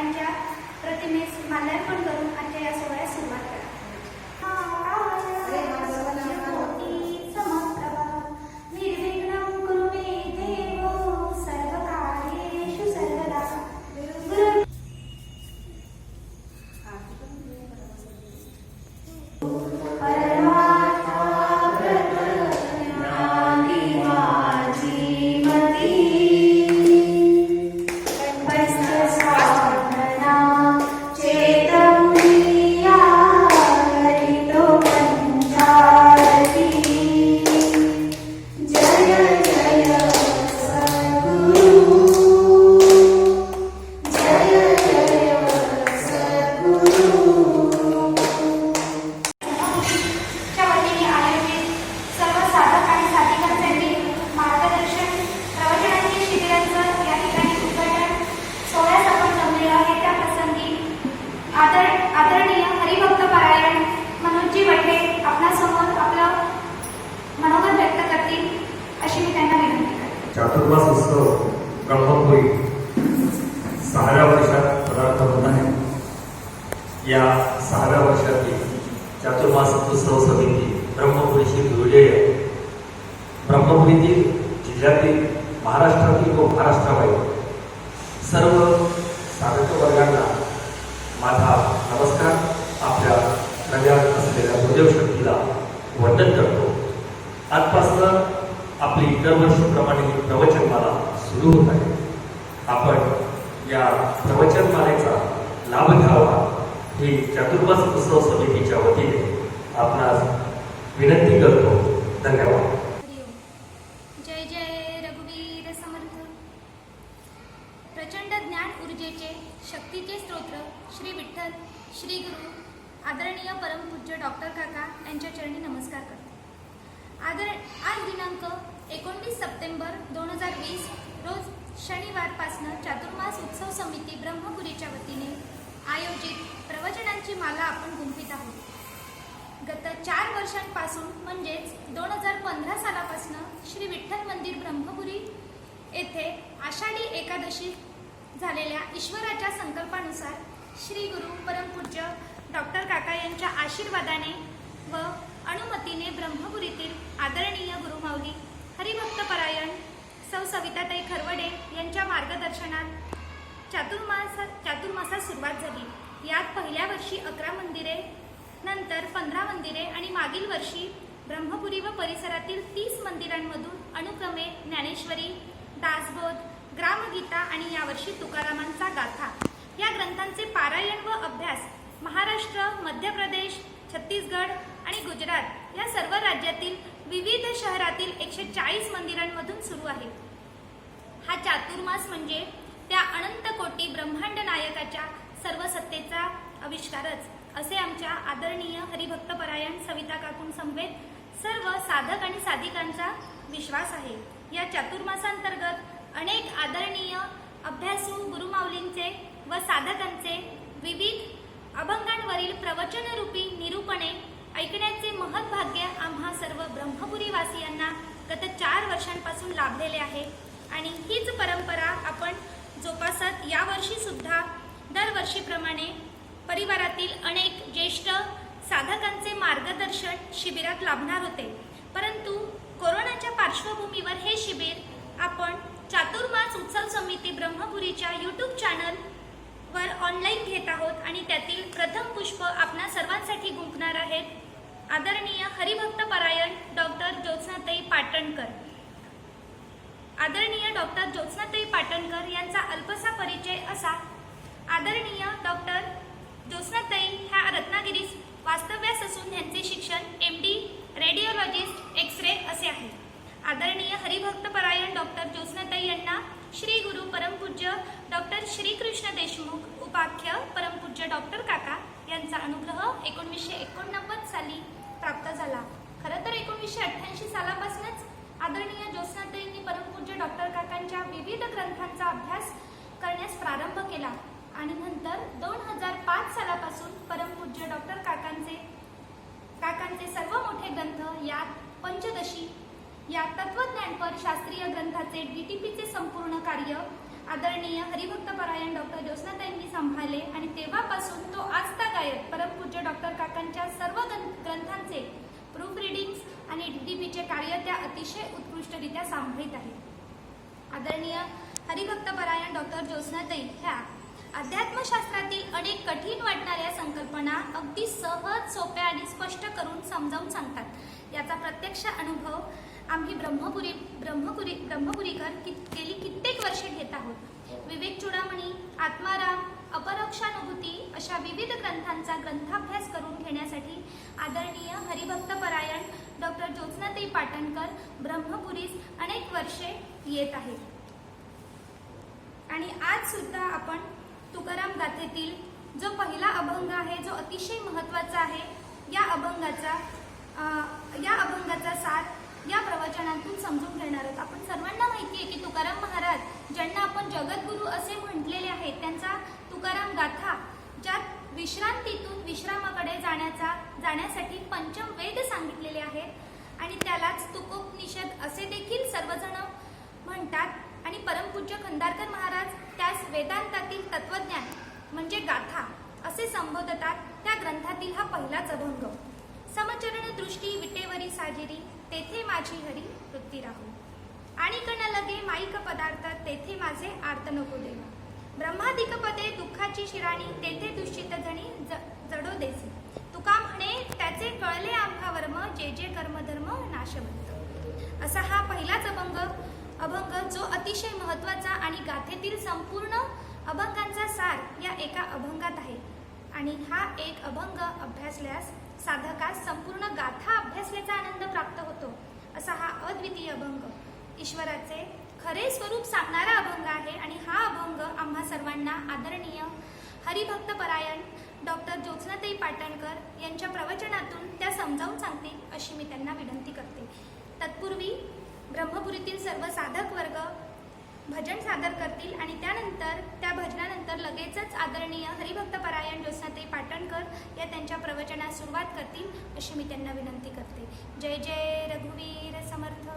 काकांच्या प्रतिमेस माल्यार्पण करून आजच्या या सोहळ्यास सुरुवात करा. आदरणीय हरिभक्त पारायण मनोजी वठे आपणासमोर आपलं मनोगत व्यक्त करतील अशी मी त्यांना विनंती करते. चातुर्मास उत्सव ब्रह्मपुरी 6व्या वर्षात पदार्पण होत आहे. या 6व्या वर्षातील चातुर्मास उत्सव समिती ब्रह्मपुरीशी जोडलेली आहे. ब्रह्मपुरीतील जिल्ह्यातील महाराष्ट्रातील व महाराष्ट्राबाहेर सर्व साधक वर्गांना माझा नमस्कार. आपल्या नव्यात असलेल्या गुरुदेव शक्तीला वंदन करतो. आजपासून आपली दरवर्षीप्रमाणे ही प्रवचनमाला सुरू होत आहे. आपण या प्रवचनमालेचा लाभ घ्यावा ही चातुर्मास उत्सव समितीच्या वतीने आपणास विनंती करतो. धन्यवाद. जय जय रघुवीर समर्थ. प्रचंड ज्ञान ऊर्जेचे शक्तीचे स्तोत्र श्री विठ्ठल श्री गुरु आदरणीय परमपूज्य डॉक्टर काका यांच्या चरणी नमस्कार करते. आज दिनांक 19 सप्टेंबर 2020 रोज शनिवारपासून चातुर्मास उत्सव समिती ब्रह्मपुरीच्या वतीने आयोजित प्रवचनांची माला आपण गुंफित आहोत. गत 4 वर्षांपासून म्हणजेच 2015 सालापासून श्री विठ्ठल मंदिर ब्रह्मपुरी येथे आषाढी एकादशी झालेल्या ईश्वराच्या संकल्पानुसार श्री गुरु परमपूज्य डॉक्टर काका यांच्या आशीर्वादाने व अनुमतीने ब्रह्मपुरीतील आदरणीय गुरुमाऊली हरिभक्त परायण सौ सविताताई खरवडे यांच्या मार्गदर्शनात चातुर्मासास सुरुवात झाली. यात पहिल्या वर्षी 11 मंदिरे, नंतर 15 मंदिरे आणि मागील वर्षी ब्रह्मपुरी व परिसरातील 30 मंदिरांमधून अनुक्रमे ज्ञानेश्वरी, दासबोध, ग्रामगीता आणि यावर्षी तुकारामांचा गाथा या ग्रंथांचे पारायण व अभ्यास महाराष्ट्र, मध्य प्रदेश, छत्तीसगड आणि गुजरात या सर्व राज्यातील विविध शहरातील 140 मंदिरांमधून सुरू आहे. हा चातुर्मास म्हणजे त्या अनंत कोटी ब्रह्मांड नायकाच्या सर्व सत्तेचा आविष्कारच असे आमच्या आदरणीय हरिभक्त परायण सविता काकून समवेत सर्व साधक आणि साधिकांचा विश्वास आहे. या चातुर्मासांतर्गत अनेक आदरणीय अभ्यासू गुरुमाऊलींचे व साधकांचे विविध अभंगांवरील प्रवचनरूपी निरूपणे ऐकण्याचे महत् भाग्य आम्हा सर्व ब्रह्मपुरी वासियांना गत 4 वर्षांपासून लाभलेले आहे आणि हीच परंपरा आपण जोपासत यावर्षी सुद्धा दरवर्षीप्रमाणे परिवारातील अनेक ज्येष्ठ साधकांचे मार्गदर्शन शिबिरात लाभणार होते. परंतु कोरोनाच्या पार्श्वभूमीवर हे शिबिर आपण चातुर्मास उत्सव समिती ब्रह्मपुरीच्या YouTube चॅनलवर ऑनलाईन घेत आहोत आणि त्यातील प्रथम पुष्प आपणा सर्वांसाठी गुंफणार आहेत आदरणीय हरिभक्त परायण डॉक्टर ज्योत्स्नाताई पाटणकर. आदरणीय डॉक्टर ज्योत्स्नाताई पाटणकर यांचा अल्पसा परिचय असा. आदरणीय डॉक्टर ज्योत्स्नाताई ह्या रत्नागिरीस वास्तव्यास असून यांचे शिक्षण MD रेडिओलॉजिस्ट एक्स-रे असे आहे. आदरणीय हरिभक्त परायण डॉक्टर ज्योत्स्नाताई यांना श्री गुरु परमपूज्य डॉक्टर श्रीकृष्ण देशमुख उपाख्य परमपूज्य डॉक्टर काका यांचा अनुग्रह 1989 साली प्राप्त झाला. खरं तर 1988 सालापासूनच आदरणीय ज्योत्स्नाताईंनी परमपूज्य डॉक्टर काकांच्या विविध ग्रंथांचा अभ्यास करण्यास प्रारंभ केला आणि नंतर 2005 सालापासून परमपूज्य डॉक्टर काकांचे सर्व मोठे ग्रंथ यात पंचदशी या तत्वज्ञानपर शास्त्रीय ग्रंथाचे DTPचे संपूर्ण कार्य आदरणीय हरिभक्तपरायण डॉक्टर ज्योत्स्नाताईंनी सांभाळले आणि तेव्हापासून तो आजतागायत परमपूज्य डॉक्टर काकांच्या सर्व ग्रंथांचे प्रूफ रिडिंग्स आणि DDPचे कार्य त्या अतिशय उत्कृष्टरित्या सांभाळीत आहेत. आदरणीय हरिभक्तपरायण डॉक्टर ज्योत्स्नाताई ह्या अध्यात्मशास्त्रातील अनेक कठीण वाटणाऱ्या संकल्पना अगदी सहज, सोप्या आणि स्पष्ट करून समजावून सांगतात. याचा प्रत्यक्ष अनुभव आम्ही ब्रह्मपुरीकर गेली कित्येक वर्षे घेत आहोत. विवेक चूडामणी, आत्माराम, अपरोक्षानुभूती अशा विविध ग्रंथांचा ग्रंथाभ्यास करून घेण्यासाठी आदरणीय हरिभक्तपरायण डॉक्टर ज्योत्स्नाताई पाटणकर ब्रह्मपुरीस अनेक वर्षे येत आहेत. आणि आज सुद्धा आपण तुकाराम गाथेतील जो पहिला अभंग आहे, जो अतिशय महत्त्वाचा आहे, या अभंगाचा सार या प्रवचनातून समजून घेणार आहोत. आपण सर्वांना माहिती आहे की तुकाराम महाराज ज्यांना आपण जगद्गुरू असे म्हटलेले आहे, त्यांचा तुकाराम गाथा ज्यात विश्रांतीतून विश्रामाकडे जाण्यासाठी पंचम वेद सांगितलेले आहेत आणि त्यालाच तुकोपनिषद असे देखील सर्वजण म्हणतात. आणि परमपूज्य खंदारकर महाराज त्यास वेदांतातील तत्वज्ञान म्हणजे गाथा असे संबोधतात. त्या ग्रंथातील हा पहिलाच अभंग. समचरण दृष्टी विटेवरी साजिरी, तेथे माझी हरी वृत्ती राहू. आणि कण लगे माईक पदार्थ, तेथे माझे आर्त नको देवा. ब्रह्मादिक पदे दुःखाची शिराणी, तेथे दुश्चित जणी जडो देसी. तुका म्हणे त्याचे कळले आम्हा वर्म, जे जे कर्मधर्म नाशवंत. असा हा पहिलाच अभंग जो अतिशय महत्त्वाचा आणि गाथेतील संपूर्ण अभंगांचा सार या एका अभंगात आहे. आणि हा एक अभंग अभ्यासल्यास साधकास संपूर्ण गाथा अभ्यासल्याचा आनंद प्राप्त होतो. असा हा अद्वितीय अभंग ईश्वराचे खरे स्वरूप सांगणारा अभंग आहे. आणि हा अभंग आम्हा सर्वांना आदरणीय हरिभक्तपरायण डॉक्टर ज्योत्स्नाताई पाटणकर यांच्या प्रवचनातून त्या समजावून सांगतील अशी मी त्यांना विनंती करते. तत्पूर्वी ब्रह्मपुरीतील सर्व साधक वर्ग भजन सादर करतील आणि त्यानंतर त्या भजनानंतर लगेचच आदरणीय हरिभक्तपरायण ज्योत्स्नाताई पाटणकर या त्यांच्या प्रवचनास सुरुवात करतील अशी मी त्यांना विनंती करते. जय जय रघुवीर समर्थ.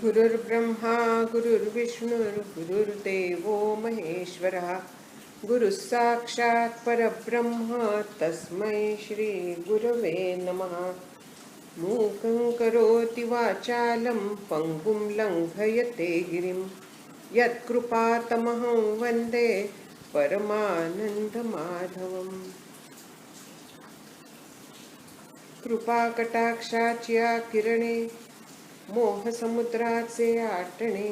गुरुर्ब्रह्मा गुरुर्विष्णुर्गुरुर्देवो महेश्वरः गुरुः साक्षात् परब्रह्म तस्मै श्री गुरवे नमः। मूकं करोति वाचालं पङ्गुं लङ्घयते गिरिं यत्कृपातमहं वन्दे परमानन्दमाधवम्। कृपाकटाक्षाच्या किरणे मोहसमुद्राचे आटणे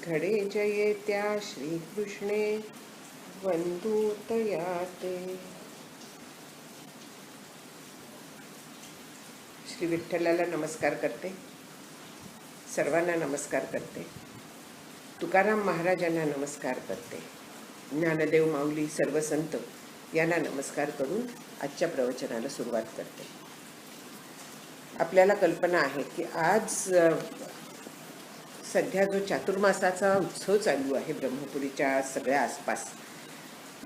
घडे जये त्या श्रीकृष्णे वंदूतया ते। श्री विठ्ठलाला नमस्कार करते, सर्वांना नमस्कार करते, तुकाराम महाराजांना नमस्कार करते, ज्ञानदेव माऊली सर्व संत यांना नमस्कार करून आजच्या प्रवचनाला सुरुवात करते। आपल्याला कल्पना आहे की आज सध्या जो चातुर्मासाचा उत्सव चालू आहे ब्रह्मपुरीच्या सगळ्या आसपास,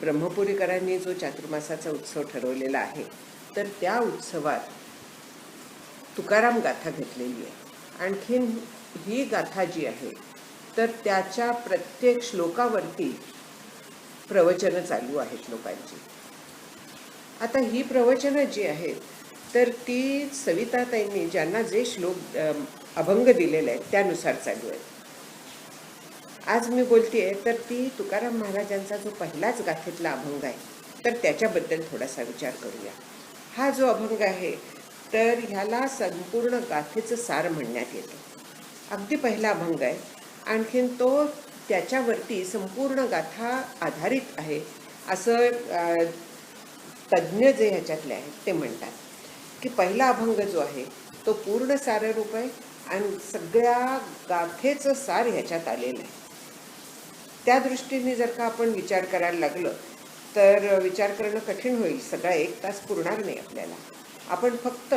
ब्रह्मपुरीकरांनी जो चातुर्मासाचा उत्सव ठरवलेला आहे, तर त्या उत्सवात तुकाराम गाथा घेतलेली आहे। आणखीन ही गाथा जी आहे तर त्याच्या प्रत्येक श्लोकावरती प्रवचनं चालू आहेत लोकांची। आता ही प्रवचनं जी आहेत तर ती सविताताईंनी ज्यांना जे श्लोक अभंग दिलेले आहेत त्यानुसार चालू आहेत। आज मी बोलतेय तर ती तुकाराम महाराजांचा जो पहिलाच गाथेतला अभंग आहे तर त्याच्याबद्दल थोडासा विचार करूया। हा जो अभंग आहे तर ह्याला संपूर्ण गाथेचं सार म्हणण्यात येतं। अगदी पहिला अभंग आहे, आणखीन तो त्याच्यावरती संपूर्ण गाथा आधारित आहे असं तज्ज्ञ जे ह्याच्यातले आहेत ते म्हणतात की पहिला अभंग जो आहे तो पूर्ण साररूप आहे आणि सगळ्या गाथेचं सार ह्याच्यात आलेलं आहे। त्या दृष्टीने जर का आपण विचार करायला लागलं तर विचार करणं कठीण होईल, सगळा 1 तास पुरणार नाही आपल्याला। आपण फक्त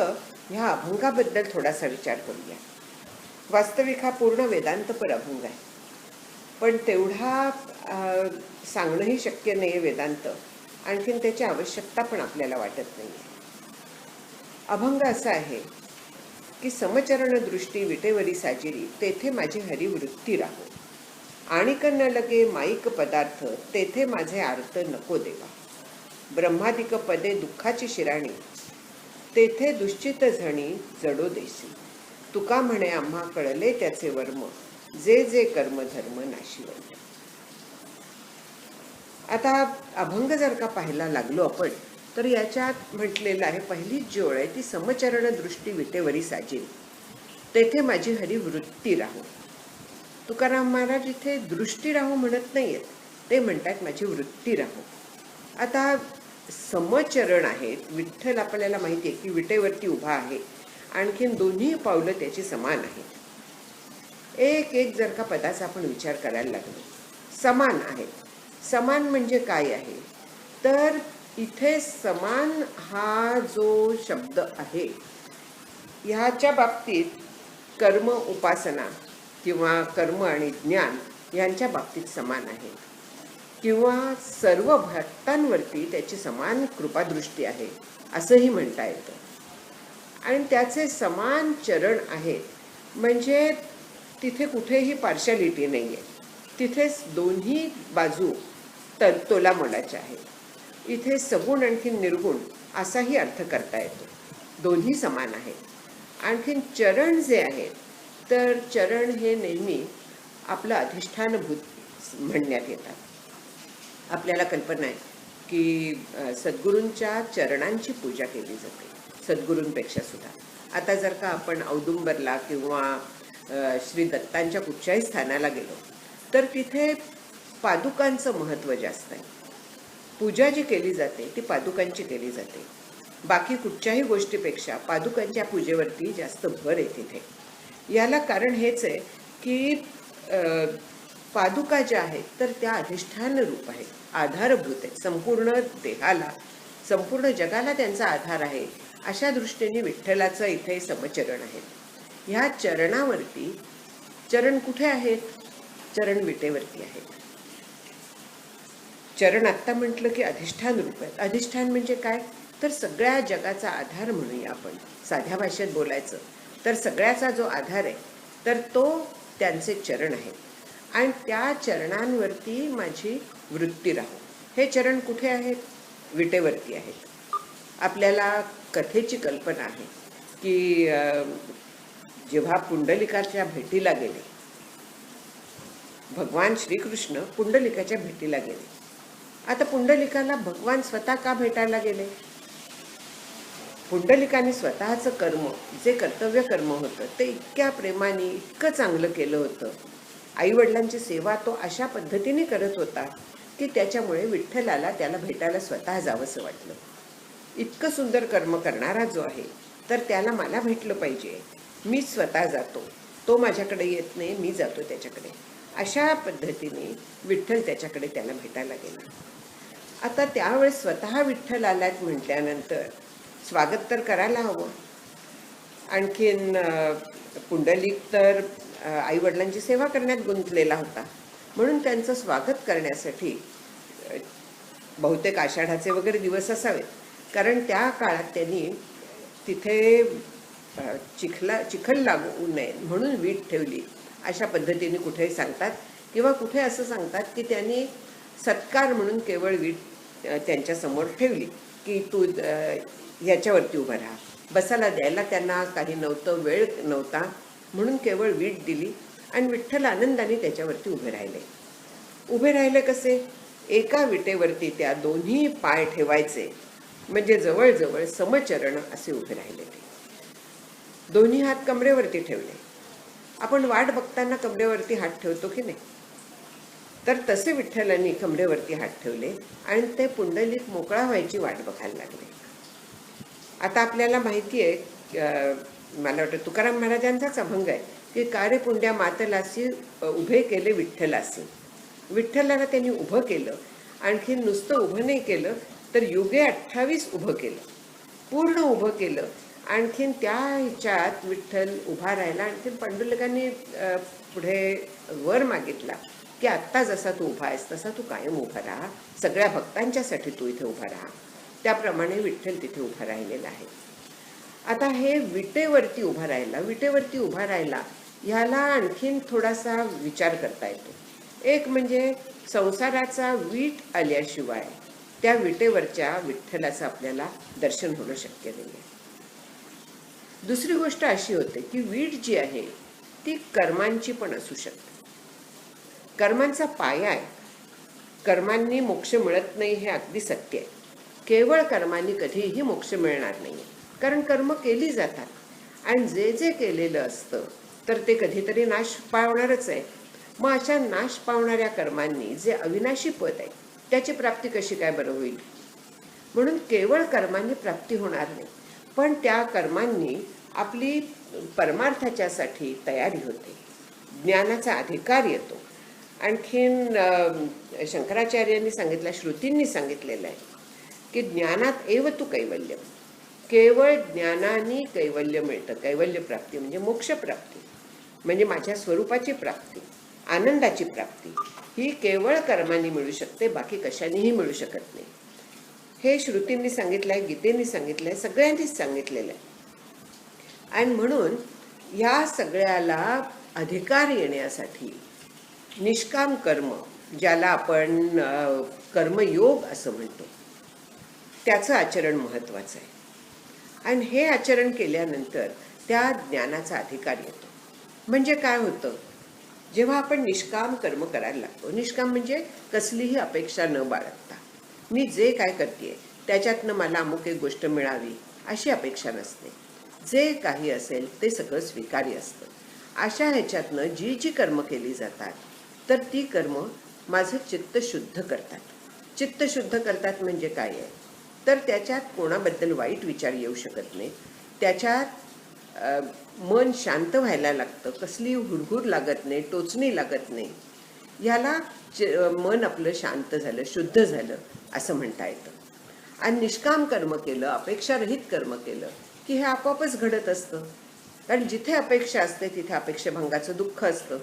ह्या अभंगाबद्दल थोडासा विचार करूया। वास्तविक हा पूर्ण वेदांतपर अभंग आहे, पण तेवढा सांगणंही शक्य नाही आहे वेदांत, आणखीन त्याची आवश्यकता पण आपल्याला वाटत नाही आहे। अभंग असा आहे की समचरण दृष्टी विटेवरी साजिरी तेथे माझी हरिवृत्ती राहो, आणिक न लगे माईक पदार्थ तेथे माझे आर्त नको देवा। ब्रह्मादिक पदे दुःखाची शिराणी तेथे दुश्चित झणी जडो देसी। तुका म्हणे आम्हा कळले त्याचे वर्म जे जे कर्म धर्म नाशिवंत। आता अभंग जर का पाहायला लागलो आपण तर याच्यात म्हटलेलं आहे, पहिली जी ओळ आहे ती समचरण दृष्टी विटेवरी साजिरी तेथे माझी हरिवृत्ती राहो। तुकाराम महाराज इथे दृष्टी राहो म्हणत नाहीयेत, ते म्हणतात माझी वृत्ती राहो। आता समचरण आहेत, विठ्ठल आपल्याला माहिती आहे की विटेवरती उभा आहे, आणखीन दोन्ही पावलं त्याची समान आहेत। एक एक जर का पदाचा आपण विचार करायला लागलो, समान आहेत, समान म्हणजे काय आहे तर इथे समान हा जो शब्द आहे ह्याच्या बाबतीत कर्म उपासना किंवा कर्म आणि ज्ञान यांच्या बाबतीत समान आहे, किंवा सर्व भक्तांवरती त्याची समान कृपादृष्टी आहे असंही म्हणता येतं। आणि त्याचे समान चरण आहेत, म्हणजे तिथे कुठेही पार्शालिटी नाही आहे, तिथेच दोन्ही बाजू तोलामोलाच्या आहेत। इथे सगुण आणखीन निर्गुण असाही अर्थ करता येतो, दोन्ही समान आहेत। आणखीन चरण जे आहेत तर चरण हे नेहमी आपलं अधिष्ठानभूत म्हणण्यात येतात। आपल्याला कल्पना आहे की सद्गुरूंच्या चरणांची पूजा केली जाते, सद्गुरूंपेक्षा सुद्धा। आता जर का आपण औदुंबरला किंवा श्री दत्तांच्या कुठच्याही स्थानाला गेलो तर तिथे पादुकांचं महत्त्व जास्त आहे। पूजा जी केली जाते ती पादुकांची केली जाते, बाकी कुठच्याही गोष्टीपेक्षा पादुकांच्या पूजेवरती जास्त भर आहे तिथे। याला कारण हेच आहे की पादुका ज्या आहेत तर त्या अधिष्ठान रूप आहेत, आधारभूत आहेत, संपूर्ण देहाला संपूर्ण जगाला त्यांचा आधार आहे। अशा दृष्टीने विठ्ठलाचं इथे समचरण आहे। ह्या चरणावरती, चरण कुठे आहेत, चरण विटेवरती आहेत। चरण आत्ता म्हटलं की अधिष्ठान रूप आहे। अधिष्ठान म्हणजे काय तर सगळ्या जगाचा आधार म्हणूया आपण, साध्या भाषेत बोलायचं तर सगळ्याचा जो आधार आहे तर तो त्यांचे चरण आहेत आणि त्या चरणांवरती माझी वृत्ती राहो. हे चरण कुठे आहेत? विटेवरती आहेत. आपल्याला कथेची कल्पना आहे की जेव्हा पुंडलिकाच्या भेटीला गेले, भगवान श्रीकृष्ण पुंडलिकाच्या भेटीला गेले. आता पुंडलिकाला भगवान स्वतः का भेटायला गेले? पुंडलिकाने स्वतःचं कर्म, जे कर्तव्य कर्म होतं ते इतक्या प्रेमाने, इतकं चांगलं केलं होतं. आईवडिलांची सेवा तो अशा पद्धतीने करत होता की त्याच्यामुळे विठ्ठलाला त्याला भेटायला स्वतः जावंसं वाटलं. इतकं सुंदर कर्म करणारा जो आहे तर त्याला मला भेटलं पाहिजे, मी स्वतः जातो, तो माझ्याकडे येत नाही, मी जातो त्याच्याकडे. अशा पद्धतीने विठ्ठल त्याच्याकडे त्याला भेटायला गेला. आता त्यावेळेस स्वतः विठ्ठल आलात म्हटल्यानंतर स्वागत तर करायला हवं. आणखीन पुंडलिक तर आईवडिलांची सेवा करण्यात गुंतलेला होता, म्हणून त्यांचं स्वागत करण्यासाठी बहुतेक आषाढाचे वगैरे दिवस असावेत, कारण त्या काळात त्यांनी तिथे चिखल लागू नये म्हणून वीट ठेवली अशा पद्धतीने कुठेही सांगतात, किंवा कुठे असं सांगतात की त्यांनी सत्कार म्हणून केवळ वीट त्यांच्यासमोर ठेवली की तू ह्याच्यावरती उभं राहा. बसायला द्यायला त्यांना काही नव्हतं, वेळ नव्हता, म्हणून केवळ वीट दिली आणि विठ्ठल आनंदाने त्याच्यावरती उभे राहिले. उभे राहिले कसे? एका विटेवरती त्या दोन्ही पाय ठेवायचे, म्हणजे जवळजवळ समचरण असे उभे राहिले. ते दोन्ही हात कमरेवरती ठेवले. आपण वाट बघताना कमरेवरती हात ठेवतो की नाही, तर तसे विठ्ठलांनी कमरेवरती हात ठेवले आणि ते पुंडलिक मोकळा व्हायची वाट बघायला लागले. आता आपल्याला माहिती आहे, मला वाटतं तुकाराम महाराजांचाच अभंग आहे की कारे पुंड्या मातलासी उभे केले विठ्ठलासी. विठ्ठलाला त्यांनी उभं केलं. आणखी नुसतं उभं नाही केलं तर युगे 28 उभं केलं, पूर्ण उभं केलं. आणखीन त्या ह्याच्यात विठ्ठल उभा राहिला. आणखीन पांडुरंगाने पुढे वर मागितला की आत्ता जसा तू उभा आहेस तसा तू कायम उभा राहा, सगळ्या भक्तांच्यासाठी तू इथे उभा राहा. त्याप्रमाणे विठ्ठल तिथे उभा राहिलेला आहे. आता हे विटेवरती उभा राहिला ह्याला आणखीन थोडासा विचार करता येतो. एक म्हणजे संसाराचा वीट आल्याशिवाय त्या विटेवरच्या विठ्ठलाचं आपल्याला दर्शन होणं शक्य नाही. दुसरी गोष्ट अशी होते की वीट जी आहे ती कर्मांची पण असू शकते. कर्मांचा पाया आहे. कर्मांनी मोक्ष मिळत नाही हे अगदी सत्य आहे. केवळ कर्मांनी कधीही मोक्ष मिळणार नाही, कारण कर्म केली जातात आणि जे जे केलेलं असतं तर ते कधीतरी नाश पावणारच आहे. मग अशा नाश पावणाऱ्या कर्मांनी जे अविनाशी पद आहे त्याची प्राप्ती कशी काय बरं होईल? म्हणून केवळ कर्मांनी प्राप्ती होणार नाही, पण त्या कर्मांनी आपली परमार्थाच्यासाठी तयारी होते, ज्ञानाचा अधिकार येतो. आणखीन शंकराचार्यांनी सांगितलं, श्रुतींनी सांगितलेलं आहे की ज्ञानात एव तू कैवल्यम. केवळ ज्ञानाने कैवल्य मिळतं. कैवल्य प्राप्ती म्हणजे मोक्षप्राप्ती, म्हणजे माझ्या स्वरूपाची प्राप्ती, आनंदाची प्राप्ती ही केवळ कर्मांनी मिळू शकते, बाकी कशानेही मिळू शकत नाही. हे श्रुतींनी सांगितलं आहे, गीतेने सांगितलं आहे, सगळ्यांनीच सांगितलेलं आहे. आणि म्हणून या सगळ्याला अधिकार येण्यासाठी निष्काम कर्म, ज्याला आपण कर्मयोग असं म्हणतो, त्याचं आचरण महत्त्वाचं आहे. आणि हे आचरण केल्यानंतर त्या ज्ञानाचा अधिकार येतो. म्हणजे काय होतं? जेव्हा आपण निष्काम कर्म करायला लागतो, निष्काम म्हणजे कसलीही अपेक्षा न बाळगता, मी जे काय करते त्याच्यातनं मला अमुक एक गोष्ट मिळावी अशी अपेक्षा नसते. जे काही असेल ते सगळं स्वीकार्य असतं. अशा ह्याच्यातनं जी जी कर्म केली जातात तर ती कर्म माझं चित्त शुद्ध करतात. चित्त शुद्ध करतात म्हणजे काय आहे? तर त्याच्यात कोणाबद्दल वाईट विचार येऊ शकत नाही. त्याच्यात मन शांत व्हायला लागतं, कसली हुरहुर लागत नाही, टोचणी लागत नाही. ह्याला मन आपलं शांत झालं, शुद्ध झालं असं म्हणता येतं. आणि निष्काम कर्म केलं, अपेक्षारहित कर्म केलं की हे आपोआपच घडत असतं. कारण जिथे अपेक्षा असते तिथे अपेक्षाभंगाचं दुःख असतं,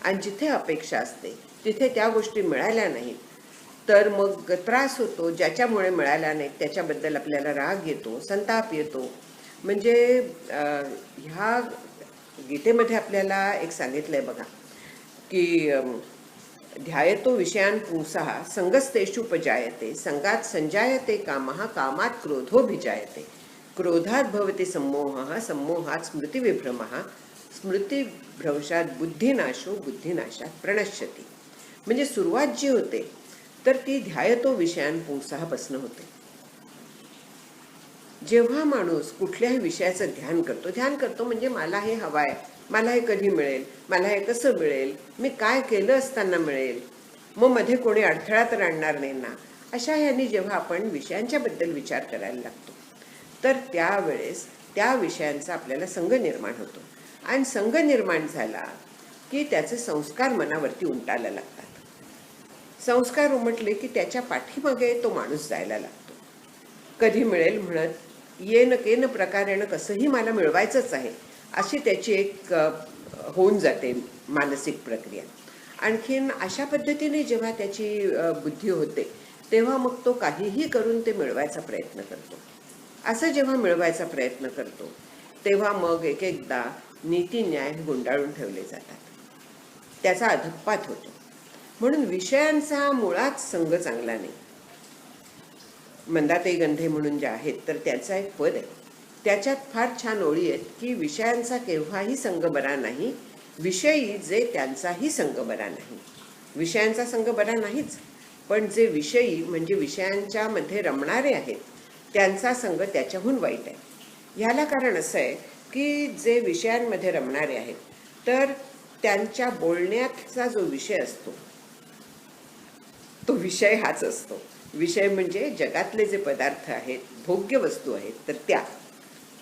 आणि जिथे अपेक्षा असते तिथे त्या गोष्टी मिळाल्या नाहीत तर मग त्रास होतो. ज्याच्यामुळे मिळाल्या नाहीत त्याच्याबद्दल आपल्याला राग येतो, संताप येतो. म्हणजे गीतेमध्ये आपल्याला एक सांगितलंय बघा की ध्यायतो विषयान पुंसः संगस्तेषुपजायते संगात संजायते कामः कामात क्रोधोभिजायते क्रोधात भवति सम्मोहः सम्मोहात स्मृतिविभ्रमः स्मृतिभ्रंशात बुद्धिनाशो बुद्धिनाशात प्रणश्यति. म्हणजे सुरुवात जी होते तर ती ध्यायतो विषयान पुंसः पासून होते. जेव्हा माणूस कुठल्याही विषयाचं ध्यान करतो म्हणजे मला हे हवं आहे, मला हे कधी मिळेल, मला हे कसं मिळेल, मी काय केलं असताना मिळेल, मग मध्ये कोणी अडथळा तर आणणार नाही ना, अशा ह्यांनी जेव्हा आपण विषयांच्या बद्दल विचार करायला लागतो तर त्यावेळेस त्या विषयांचा आपल्याला संग निर्माण होतो. आणि संग निर्माण झाला की त्याचे संस्कार मनावरती उमटायला लागतात. संस्कार उमटले की त्याच्या पाठीमागे तो माणूस जायला लागतो. कधी मिळेल म्हणत येन केन प्रकारेण कसंही मला मिळवायचंच आहे अशी त्याची एक होऊन जाते मानसिक प्रक्रिया. आणखीन अशा पद्धतीने जेव्हा त्याची बुद्धी होते तेव्हा मग तो काहीही करून ते मिळवायचा प्रयत्न करतो. असं जेव्हा मिळवायचा प्रयत्न करतो तेव्हा मग एक एकदा नीती न्याय गुंडाळून ठेवले जातात, त्याचा अधःपात होतो. म्हणून विषयांचा मुळात संग चांगला नाही. मंदाते गंधे म्हणून जे आहेत तर त्याचा एक पद आहे, त्याच्यात फार छान ओळी आहेत की विषयांचा केव्हाही संग बरा नाही, विषयी जे त्यांचाही संग बरा नाही. विषयांचा संग बरा नाहीच, पण जे विषयी म्हणजे विषयांच्या मध्ये रमणारे आहेत त्यांचा संग त्याच्याहून वाईट आहे. ह्याला कारण असं आहे की जे विषयांमध्ये रमणारे आहेत तर त्यांच्या बोलण्याचा जो विषय असतो तो विषय हाच असतो. विषय म्हणजे जगातले जे पदार्थ आहेत, भोग्य वस्तू आहेत, तर त्या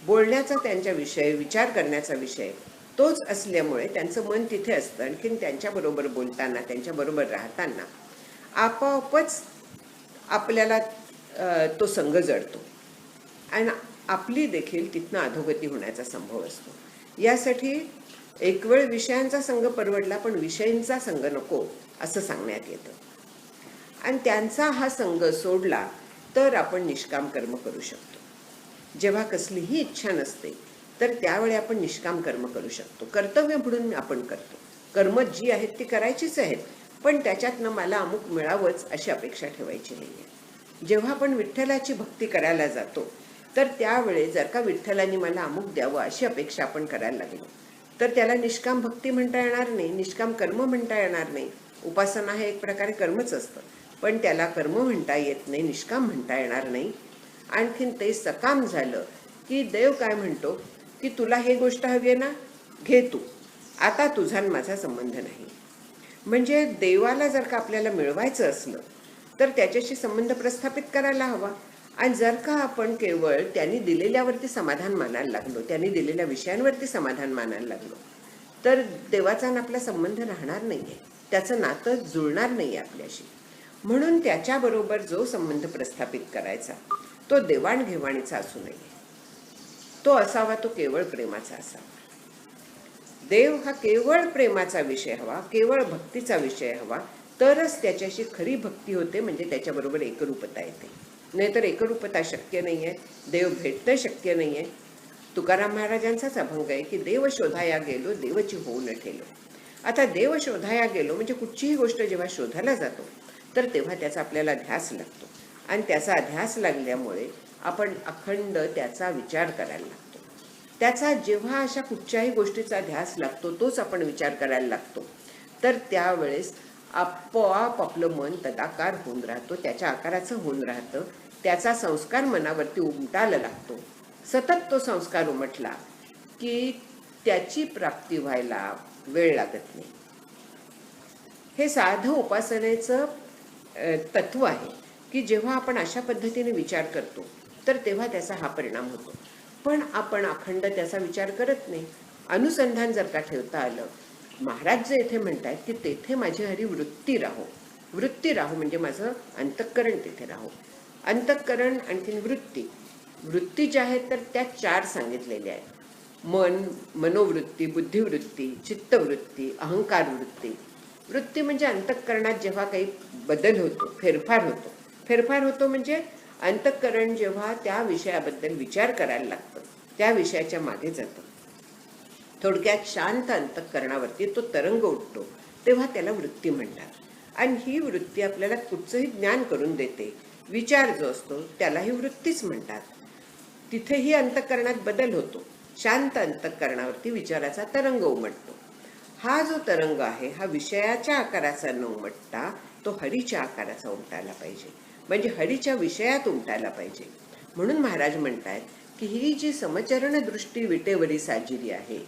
बोलण्याचा त्यांच्या विषय, विचार करण्याचा विषय तोच असल्यामुळे त्यांचं मन तिथे असतं. आणखीन त्यांच्याबरोबर बोलताना, त्यांच्याबरोबर राहताना आपोआपच आपल्याला तो संग जडतो आणि आपली देखील तिथनं अधोगती होण्याचा संभव असतो. यासाठी एक वेळ विषयांचा संग परवडला पण विषयींचा संग नको असं सांगण्यात येतं. आणि त्यांचा हा संग सोडला तर आपण निष्काम कर्म करू शकतो. जेव्हा कसलीही इच्छा नसते तर त्यावेळी आपण निष्काम कर्म करू शकतो. कर्तव्य म्हणून आपण करतो. कर्म जी आहेत ती करायचीच आहेत, पण त्याच्यातनं मला अमुक मिळावंच अशी अपेक्षा ठेवायची नाही आहे. जेव्हा आपण विठ्ठलाची भक्ती करायला जातो तर त्यावेळी जर का विठ्ठलाने मला अमुक द्यावं अशी अपेक्षा आपण करायला लागलो तर त्याला निष्काम भक्ती म्हणता येणार नाही, निष्काम कर्म म्हणता येणार नाही. उपासना हे एक प्रकारे कर्मच असतं, पण त्याला कर्म म्हणता येत नाही, निष्काम म्हणता येणार नाही. आणखीन ते सकाम झालं की देव काय म्हणतो की तुला हे गोष्ट हवी आहे ना, घे तू, आता तुझा आणि माझा संबंध नाही. म्हणजे देवाला जर का आपल्याला मिळवायचं असलं तर त्याच्याशी संबंध प्रस्थापित करायला हवा. आणि जर का आपण केवळ त्यांनी दिलेल्यावरती समाधान मानायला लागलो, त्यांनी दिलेल्या विषयांवरती समाधान मानायला लागलो तर देवाचा आणि आपला संबंध राहणार नाही आहे, त्याचं नातं जुळणार नाही आहे आपल्याशी. म्हणून त्याच्याबरोबर जो संबंध प्रस्थापित करायचा तो देवाणघेवाणीचा असू नये, तो असावा तो केवळ प्रेमाचा असावा. देव हा केवळ प्रेमाचा विषय हवा, केवळ भक्तीचा विषय हवा, तरच त्याच्याशी खरी भक्ती होते. म्हणजे त्याच्याबरोबर एकरूपता येते. नाहीतर एकरूपता शक्य नाही आहे, देव भेटणं शक्य नाही आहे. तुकाराम महाराजांचाच अभंग आहे की देव शोधाया गेलो देवची होऊ न ठेलो. आता देव शोधाया गेलो म्हणजे कुठचीही गोष्ट जेव्हा शोधायला जातो तर तेव्हा त्याचा आपल्याला ध्यास लागतो. आणि त्याचा ध्यास लागल्यामुळे आपण अखंड त्याचा विचार करायला लागतो. त्याचा जेव्हा अशा कुठच्याही गोष्टीचा ध्यास लागतो, तोच आपण विचार करायला लागतो, तर त्यावेळेस आपोआप आपलं मन तदाकार होऊन राहतो, त्याच्या आकाराचं होऊन राहतं. त्याचा संस्कार मनावरती उमटायला लागतो. सतत तो संस्कार उमटला की त्याची प्राप्ती व्हायला वेळ लागत नाही. हे साधं उपासनेचं तत्व आहे की जेव्हा आपण अशा पद्धतीने विचार करतो तर तेव्हा त्याचा हा परिणाम होतो. पण आपण अखंड त्याचा विचार करत नाही. अनुसंधान जर का ठेवता आलं, महाराज जे इथे म्हणतात की तेथे माझी हरी वृत्ती राहो. वृत्ती राहो म्हणजे माझं अंतःकरण तिथे राहो. अंतःकरण आणखीन वृत्ती. वृत्ती ज्या आहेत तर त्या 4 सांगितलेल्या आहेत. मन, मनोवृत्ती, बुद्धिवृत्ती, चित्तवृत्ती, अहंकार वृत्ती. वृत्ती म्हणजे अंतःकरणात जेव्हा काही बदल होतो, फेरफार होतो. फेरफार होतो म्हणजे अंतःकरण जेव्हा त्या विषयाबद्दल विचार करायला लागतं, त्या विषयाच्या मागे जातं. थोडक्यात शांत अंतःकरणावरती तो तरंग उठतो, तेव्हा त्याला वृत्ती म्हणतात. आणि ही वृत्ती आपल्याला कुठचंही ज्ञान करून देते. विचार जो असतो त्यालाही वृत्तीच म्हणतात. तिथेही अंतःकरणात बदल होतो. शांत अंतःकरणावरती विचाराचा तरंग उमटतो. हा जो तरंग आहे हा विषयाच्या आकाराचा न उमटता तो हरीच्या आकाराचा उमटायला पाहिजे, म्हणजे हरीच्या विषयात उमटायला पाहिजे. म्हणून महाराज म्हणतायत की ही जी समचरण दृष्टी विटेवरी साजिरी आहे,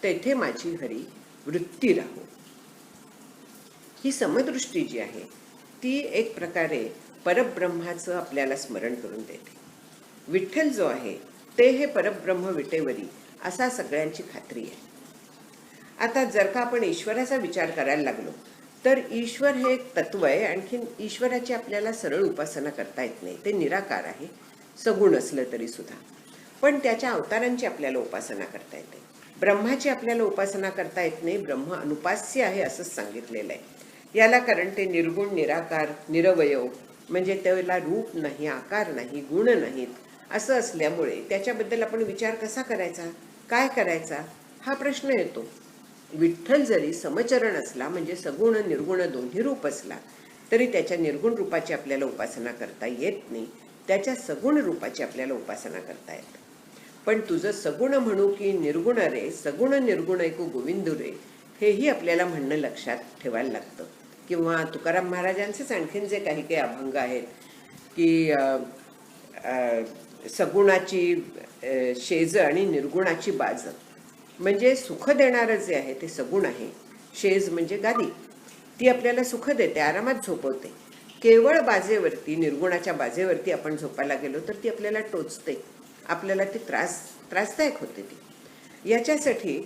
तेथे माझी हरी वृत्ती राहो. ही समदृष्टी जी आहे ती एक प्रकारे परब्रह्माचं आपल्याला स्मरण करून देते. विठ्ठल जो आहे ते हे परब्रह्म विटेवरी असा सगळ्यांची खात्री आहे. आता जर का आपण ईश्वराचा विचार करायला लागलो तर ईश्वर हे एक तत्व आहे. आणखीन ईश्वराची आपल्याला सरळ उपासना करता येत नाही. ते निराकार आहे, सगुण असलं तरी सुद्धा. पण त्याच्या अवतारांची आपल्याला उपासना करता येते. ब्रह्माची आपल्याला उपासना करता येत नाही. ब्रह्म अनुपास्य आहे असंच सांगितलेलं आहे. याला कारण ते निर्गुण, निराकार, निरवयव, म्हणजे त्याला रूप नाही, आकार नाही, गुण नाहीत असं असल्यामुळे त्याच्याबद्दल आपण विचार कसा करायचा, काय करायचा हा प्रश्न येतो. विठ्ठल जरी समचरण असला, म्हणजे सगुण निर्गुण दोन्ही रूप असला, तरी त्याच्या निर्गुण रूपाची आपल्याला उपासना करता येत नाही. त्याच्या सगुण रूपाची आपल्याला उपासना करता येते. पण तुझं सगुण म्हणू की निर्गुण रे, सगुण निर्गुण ऐकू गोविंद रे, हेही आपल्याला म्हणणं लक्षात ठेवायला लागतं. किंवा तुकाराम महाराजांचेच आणखीन जे काही काही अभंग आहेत की सगुणाची शेज आणि निर्गुणाची बाज, म्हणजे सुख देणारं जे आहे ते सगुण आहे. शेज म्हणजे गादी, ती आपल्याला सुख देते, आरामात झोपवते. केवळ बाजेवरती, निर्गुणाच्या बाजेवरती आपण झोपायला गेलो तर ती आपल्याला टोचते, आपल्याला ती त्रासदायक होते ती. याच्यासाठी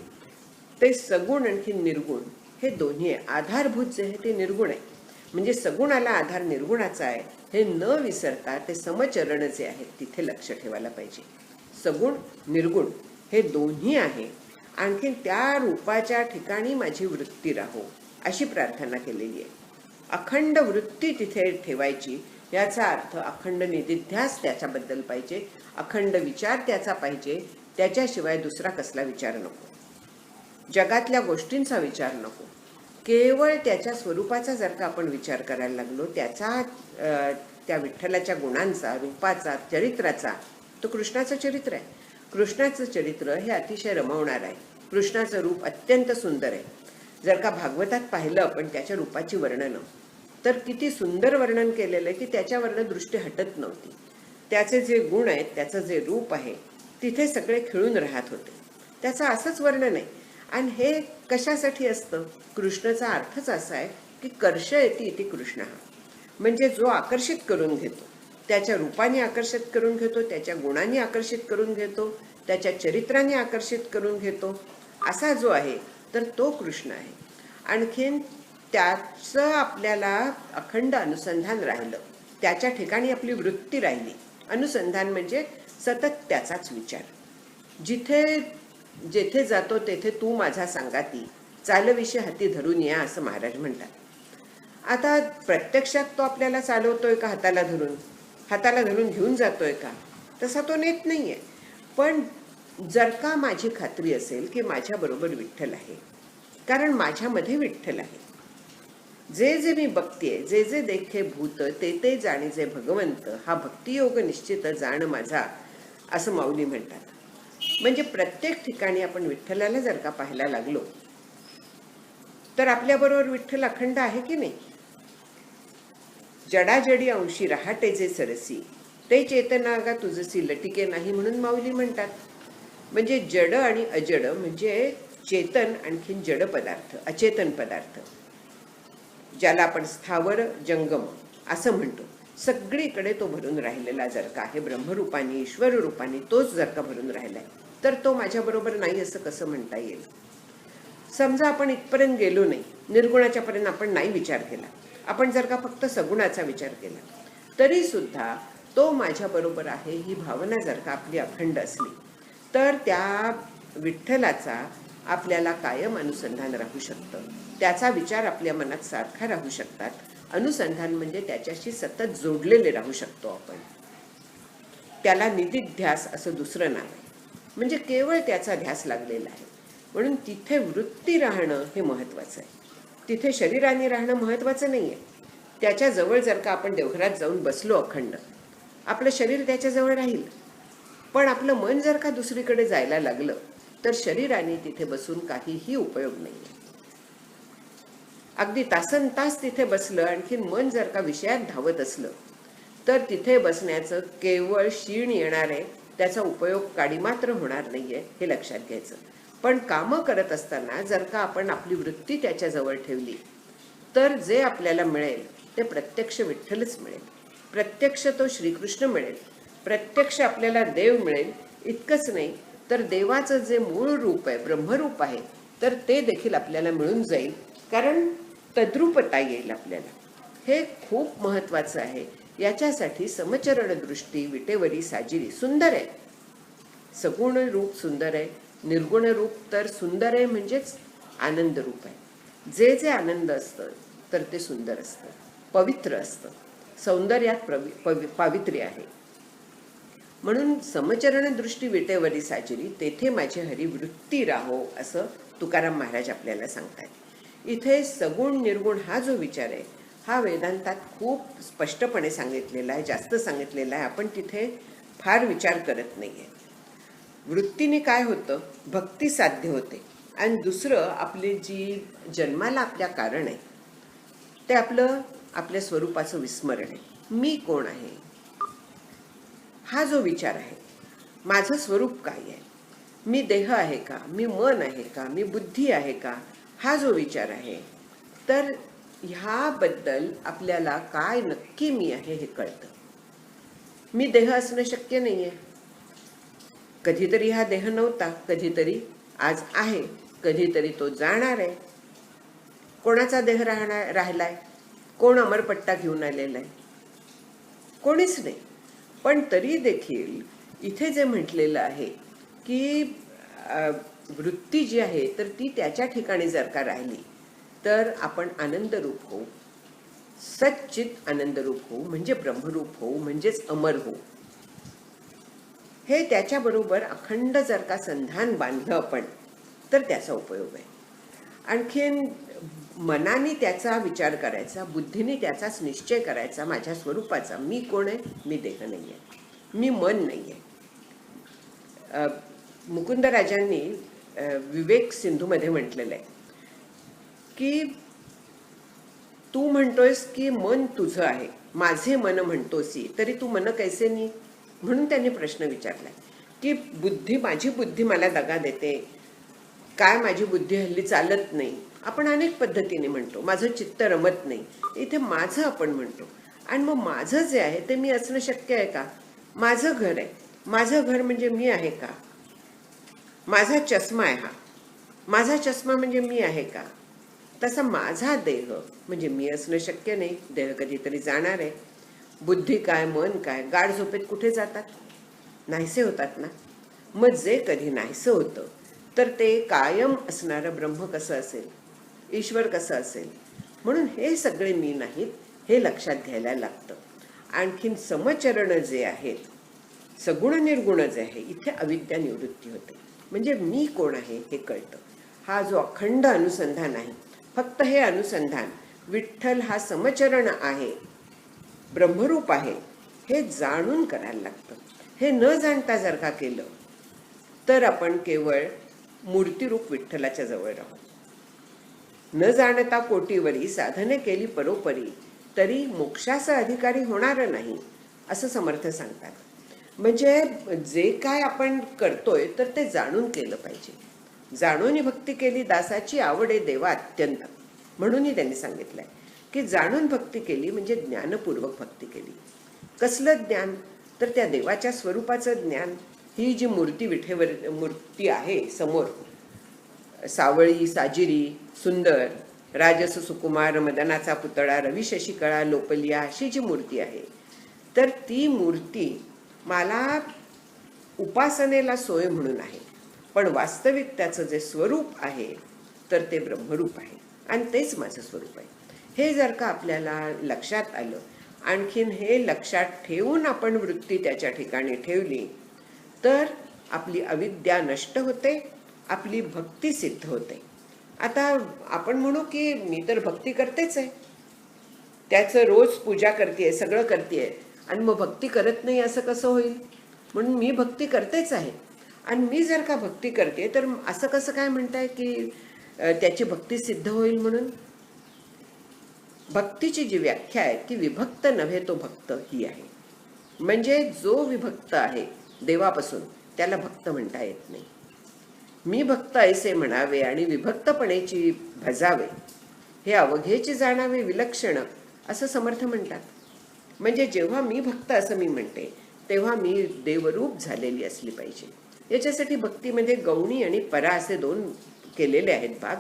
ते सगुण आणखी निर्गुण हे दोन्ही आहे. आधारभूत जे आहे ते निर्गुण आहे, म्हणजे सगुणाला आधार निर्गुणाचा आहे हे न विसरता ते समचरण जे आहे तिथे लक्ष ठेवायला पाहिजे. सगुण निर्गुण हे दोन्ही आहे. आणखीन त्या रूपाच्या ठिकाणी माझी वृत्ती राहो अशी प्रार्थना केलेली आहे. अखंड वृत्ती तिथे ठेवायची, याचा अर्थ अखंड निदिध्यास त्याच्याबद्दल पाहिजे, अखंड विचार त्याचा पाहिजे. त्याच्याशिवाय दुसरा कसला विचार नको, जगातल्या गोष्टींचा विचार नको. केवळ त्याच्या स्वरूपाचा जर का आपण विचार करायला लागलो, त्याचा त्या विठ्ठलाच्या गुणांचा, रूपाचा, चरित्राचा, तो कृष्णाचं चरित्र आहे. कृष्णाचं चरित्र हे अतिशय रमवणार आहे. कृष्णाचं रूप अत्यंत सुंदर आहे. जर का भागवतात पाहिलं आपण त्याच्या रूपाची वर्णनं, तर किती सुंदर वर्णन केलेलं आहे की त्याच्यावरनं दृष्टी हटत नव्हती. त्याचे जे गुण आहेत, त्याचं जे रूप आहे, तिथे सगळे खिळून राहत होते. त्याचं असंच वर्णन आहे. आणि हे कशासाठी असतं? कृष्णाचा अर्थच असा आहे की कर्षयति इति कृष्ण, म्हणजे जो आकर्षित करून घेतो, त्याच्या रूपाने आकर्षित करून घेतो, त्याच्या गुणांनी आकर्षित करून घेतो, त्याच्या चरित्राने आकर्षित करून घेतो, असा जो आहे तर तो कृष्ण आहे. आणखीन त्याचं आपल्याला अखंड अनुसंधान राहिलं, त्याच्या ठिकाणी आपली वृत्ती राहिली. अनुसंधान म्हणजे सतत त्याचाच विचार. जेथे जातो तेथे तू माझा सांगाती, चालविषय हाती धरून या असं महाराज म्हणतात. आता प्रत्यक्षात तो आपल्याला चालवतोय का हाताला धरून घेऊन जातोय का? तसा तो नेत नाहीये. पण जर का माझी खात्री असेल की माझ्याबरोबर विठ्ठल आहे, कारण माझ्यामध्ये विठ्ठल आहे. जे जे मी बघतेय, जे जे देखे भूत, ते ते जाणीजे भगवंत, हा भक्तियोग निश्चित जाण माझा, असं माऊली म्हणतात. म्हणजे प्रत्येक ठिकाणी आपण विठ्ठलाला जर का पाहायला लागलो तर आपल्याबरोबर विठ्ठल अखंड आहे की नाही? जडाजडी अंशी रहाटे जे सरसी, ते चेतनागा तुझसी लटिके नाही, म्हणून माऊली म्हणतात. म्हणजे जड आणि अजड म्हणजे चेतन आणखीन जड पदार्थ, अचेतन पदार्थ, ज्याला आपण स्थावर जंगम असं म्हणतो, सगळीकडे तो भरून राहिलेला जर का आहे ब्रह्मरूपाने, ईश्वर रूपाने, तोच जर का भरून राहिलाय, तर तो माझ्याबरोबर नाही असं कसं म्हणता येईल? समजा आपण इथपर्यंत गेलो नाही, निर्गुणाच्या पर्यंत आपण नाही विचार केला, आपण जर का फक्त सगुणाचा विचार केला, तरी सुद्धा तो माझ्याबरोबर आहे ही भावना जर का आपली अखंड असली, तर त्या विठ्ठलाचा आपल्याला कायम अनुसंधान राहू शकतं. त्याचा विचार आपल्या मनात सारखा राहू शकतात. अनुसंधान म्हणजे त्याच्याशी सतत जोडलेले राहू शकतो आपण. त्याला निदिध्यास असं दुसरं नाव आहे. म्हणजे केवळ त्याचा ध्यास लागलेला आहे. म्हणून तिथे वृत्ती राहणं हे महत्त्वाचं आहे. तिथे शरीराने राहणं महत्त्वाचं नाही आहे. त्याच्याजवळ जर का आपण देवघरात जाऊन बसलो अखंड, आपलं शरीर त्याच्याजवळ राहील. पण आपलं मन जर का दुसरीकडे जायला लागलं तर शरीराने तिथे बसून काहीही उपयोग नाही आहे. अगदी तासनतास तिथे बसलं, आणखीन मन जर का विषयात धावत असलं तर तिथे बसण्याचं केवळ शीण येणार आहे, त्याचा उपयोग काडी मात्र होणार नाहीये, हे लक्षात घ्यायचं. पण कामं करत असताना जर का आपण आपली वृत्ती त्याच्याजवळ ठेवली तर जे आपल्याला मिळेल ते प्रत्यक्ष विठ्ठलच मिळेल, प्रत्यक्ष तो श्रीकृष्ण मिळेल, प्रत्यक्ष आपल्याला देव मिळेल. इतकंच नाही तर देवाचं जे मूळ रूप आहे, ब्रह्मरूप आहे, तर ते देखील आपल्याला मिळून जाईल, कारण तद्रूपता येईल आपल्याला. हे खूप महत्त्वाचं आहे. याच्यासाठी समचरण दृष्टी विटेवरी साजिरी सुंदर आहे. सगुण रूप सुंदर आहे, निर्गुण रूप तर सुंदर आहे, म्हणजेच आनंद रूप आहे. जे जे आनंद असतं तर ते सुंदर असतं, पवित्र असतं. सौंदर्यात पावित्र्य आहे. म्हणून समचरण दृष्टी विटेवरी साजिरी, तेथे माझी हरी वृत्ती राहो, असं तुकाराम महाराज आपल्याला सांगतात. इथे सगुण निर्गुण हा जो विचार आहे हा वेदांतात खूप स्पष्टपणे सांगितलेला आहे, जास्त सांगितलेला आहे. आपण तिथे फार विचार करत नाहीये. वृत्तीने काय होतं, भक्ती साध्य होते. आणि दुसरं, आपले जी जन्माला आपल्या कारण आहे ते आपल्या स्वरूपाचं विस्मरण आहे. मी कोण आहे हा जो विचार आहे, माझं स्वरूप काय आहे, मी देह आहे का, मी मन आहे का, मी बुद्धी आहे का, हा जो विचार आहे, तर ह्याबद्दल आपल्याला काय नक्की मी आहे हे कळतं. मी देह असणं शक्य नाहीये. कधीतरी हा देह नव्हता, कधीतरी आज आहे, कधीतरी तो जाणार आहे. कोणाचा देह राहिलाय, कोण अमरपट्टा घेऊन आलेला आहे, कोणीच नाही. पण तरी देखील इथे जे म्हटलेलं आहे की वृत्ती जी आहे तर ती त्याच्या ठिकाणी जर का राहिली तर आपण आनंदरूप होऊ, सच्चित आनंदरूप होऊ, म्हणजे ब्रह्मरूप होऊ, म्हणजेच अमर होऊ. हे त्याच्याबरोबर अखंड जर का संधान बांधलं आपण तर त्याचा उपयोग आहे. आणखीन मनाने त्याचा विचार करायचा, बुद्धीने त्याचाच निश्चय करायचा, माझ्या स्वरूपाचा. मी कोण आहे, मी देह नाही आहे, मी मन नाही आहे. मुकुंदराजांनी विवेक सिंधूमध्ये म्हटलेलं आहे की तू म्हणतोयस की मन तुझं आहे, माझे मन म्हणतोसी, तरी तू मन कैसे नी. म्हणून त्यांनी प्रश्न विचारलाय की माझी बुद्धी मला दगा देते काय, माझी बुद्धी हल्ली चालत नाही. आपण अनेक पद्धतीने म्हणतो, माझं चित्त रमत नाही. इथे माझं आपण म्हणतो, आणि मग माझं जे आहे ते मी असणं शक्य आहे का? माझं घर आहे, माझं घर म्हणजे मी आहे का? माझा चष्मा आहे, हा माझा चष्मा म्हणजे मी आहे का? तसा माझा देह म्हणजे मी असणं शक्य नाही. देह कधीतरी जाणार आहे. बुद्धी काय, मन काय, गाढ झोपेत कुठे जातात, नाहीसे होतात ना. मग जे कधी नाहीसं होतं तर ते कायम असणारं ब्रह्म कसं असेल, ईश्वर कसं असेल? म्हणून हे सगळे मी नाहीत, हे लक्षात घ्यायला लागतं. आणखीन समचरण जे आहेत, सगुण निर्गुण जे आहे, इथे अविद्या निवृत्ती होते, म्हणजे मी कोण आहे हे कळतं. हा जो अखंड अनुसंधान आहे, फक्त हे अनुसंधान विठ्ठल हा समचरण आहे, ब्रह्मरूप आहे, हे जाणून करायला लागतं. हे न जाणता जर का केलं तर आपण केवळ मूर्तिरूप विठ्ठलाच्या जवळ राहू. न जाणता कोटीवरी साधने केली परोपरी, तरी मोक्षाचा अधिकारी होणार नाही, असं समर्थ सांगतात. म्हणजे जे काय आपण करतोय तर ते जाणून केलं पाहिजे. जाणून भक्ती केली दासाची आवडे देवा अत्यंत, म्हणूनही त्यांनी सांगितलंय की जाणून भक्ती केली म्हणजे ज्ञानपूर्वक भक्ती केली. कसलं ज्ञान? तर त्या देवाच्या स्वरूपाचं ज्ञान. ही जी मूर्ती आहे समोर, सावळी साजिरी सुंदर, राजस सुकुमार मदनाचा पुतळा, रवी शशिकळा लोपलिया, अशी जी मूर्ती आहे, तर ती मूर्ती मला उपासनेला सोय म्हणून आहे. पण वास्तविक त्याचं जे स्वरूप आहे तर ते ब्रह्मरूप आहे, आणि तेच माझं स्वरूप आहे. हे जर का आपल्याला लक्षात आलं, आणखीन हे लक्षात ठेवून आपण वृत्ती त्याच्या ठिकाणी ठेवली, तर आपली अविद्या नष्ट होते, आपली भक्ती सिद्ध होते. आता आपण म्हणू की मी तर भक्ती करतेच आहे, त्याचं रोज पूजा करते, सगळं करते, आणि मग भक्ती करत नाही असं कसं होईल? म्हणून मी भक्ती करतेच आहे. आणि मी जर का भक्ती करते तर असं कसं काय म्हणताय की त्याची भक्ती सिद्ध होईल? म्हणून भक्तीची जी व्याख्या आहे की विभक्त नव्हे तो भक्त ही आहे. म्हणजे जो विभक्त आहे देवापासून त्याला भक्त म्हणता येत नाही. मी भक्त ऐसे म्हणावे आणि विभक्तपणेची भजावे, हे अवघेची जाणावे विलक्षण, असं समर्थ म्हणतात. म्हणजे जेव्हा मी भक्त असं मी म्हणते तेव्हा मी देवरूप झालेली असली पाहिजे. याच्यासाठी भक्तीमध्ये गौणी आणि परा असे दोन केलेले आहेत भाग.